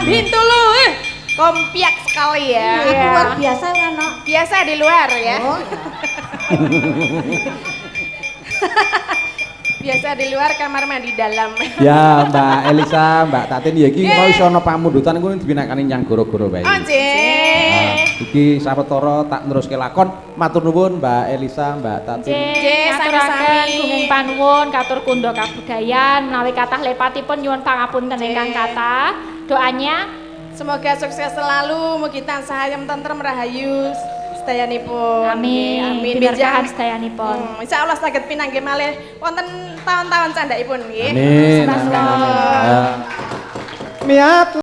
Bintulu, kompiak sekali ya. Aku luar biasa kan, no? Biasa di luar ya. Oh, Biasa di luar, kamar mandi dalam. Ya, Mbak Elisa, Mbak Tatin ya iki mau iso ana pamundutan kuwi dibinakani nyang goro-goro bae. Oh, Jeh. Iki sawetara tak neruske lakon. Matur nuwun Mbak Elisa, Mbak Tatin. Ngaturaken gunging panuwun katur kundha kabudayan menawi kathah lepatipun nyuwun pangapunten ingkang kathah. Doanya Semoga sukses selalu, mugi tansah ayem tentrem rahayu sedayanipun. amin. Amin. Binerkahan sedayanipun. Insyaallah saged pinanggih malih wonten tahun-tahun candhaipun nggih. Amin. Amin. Miat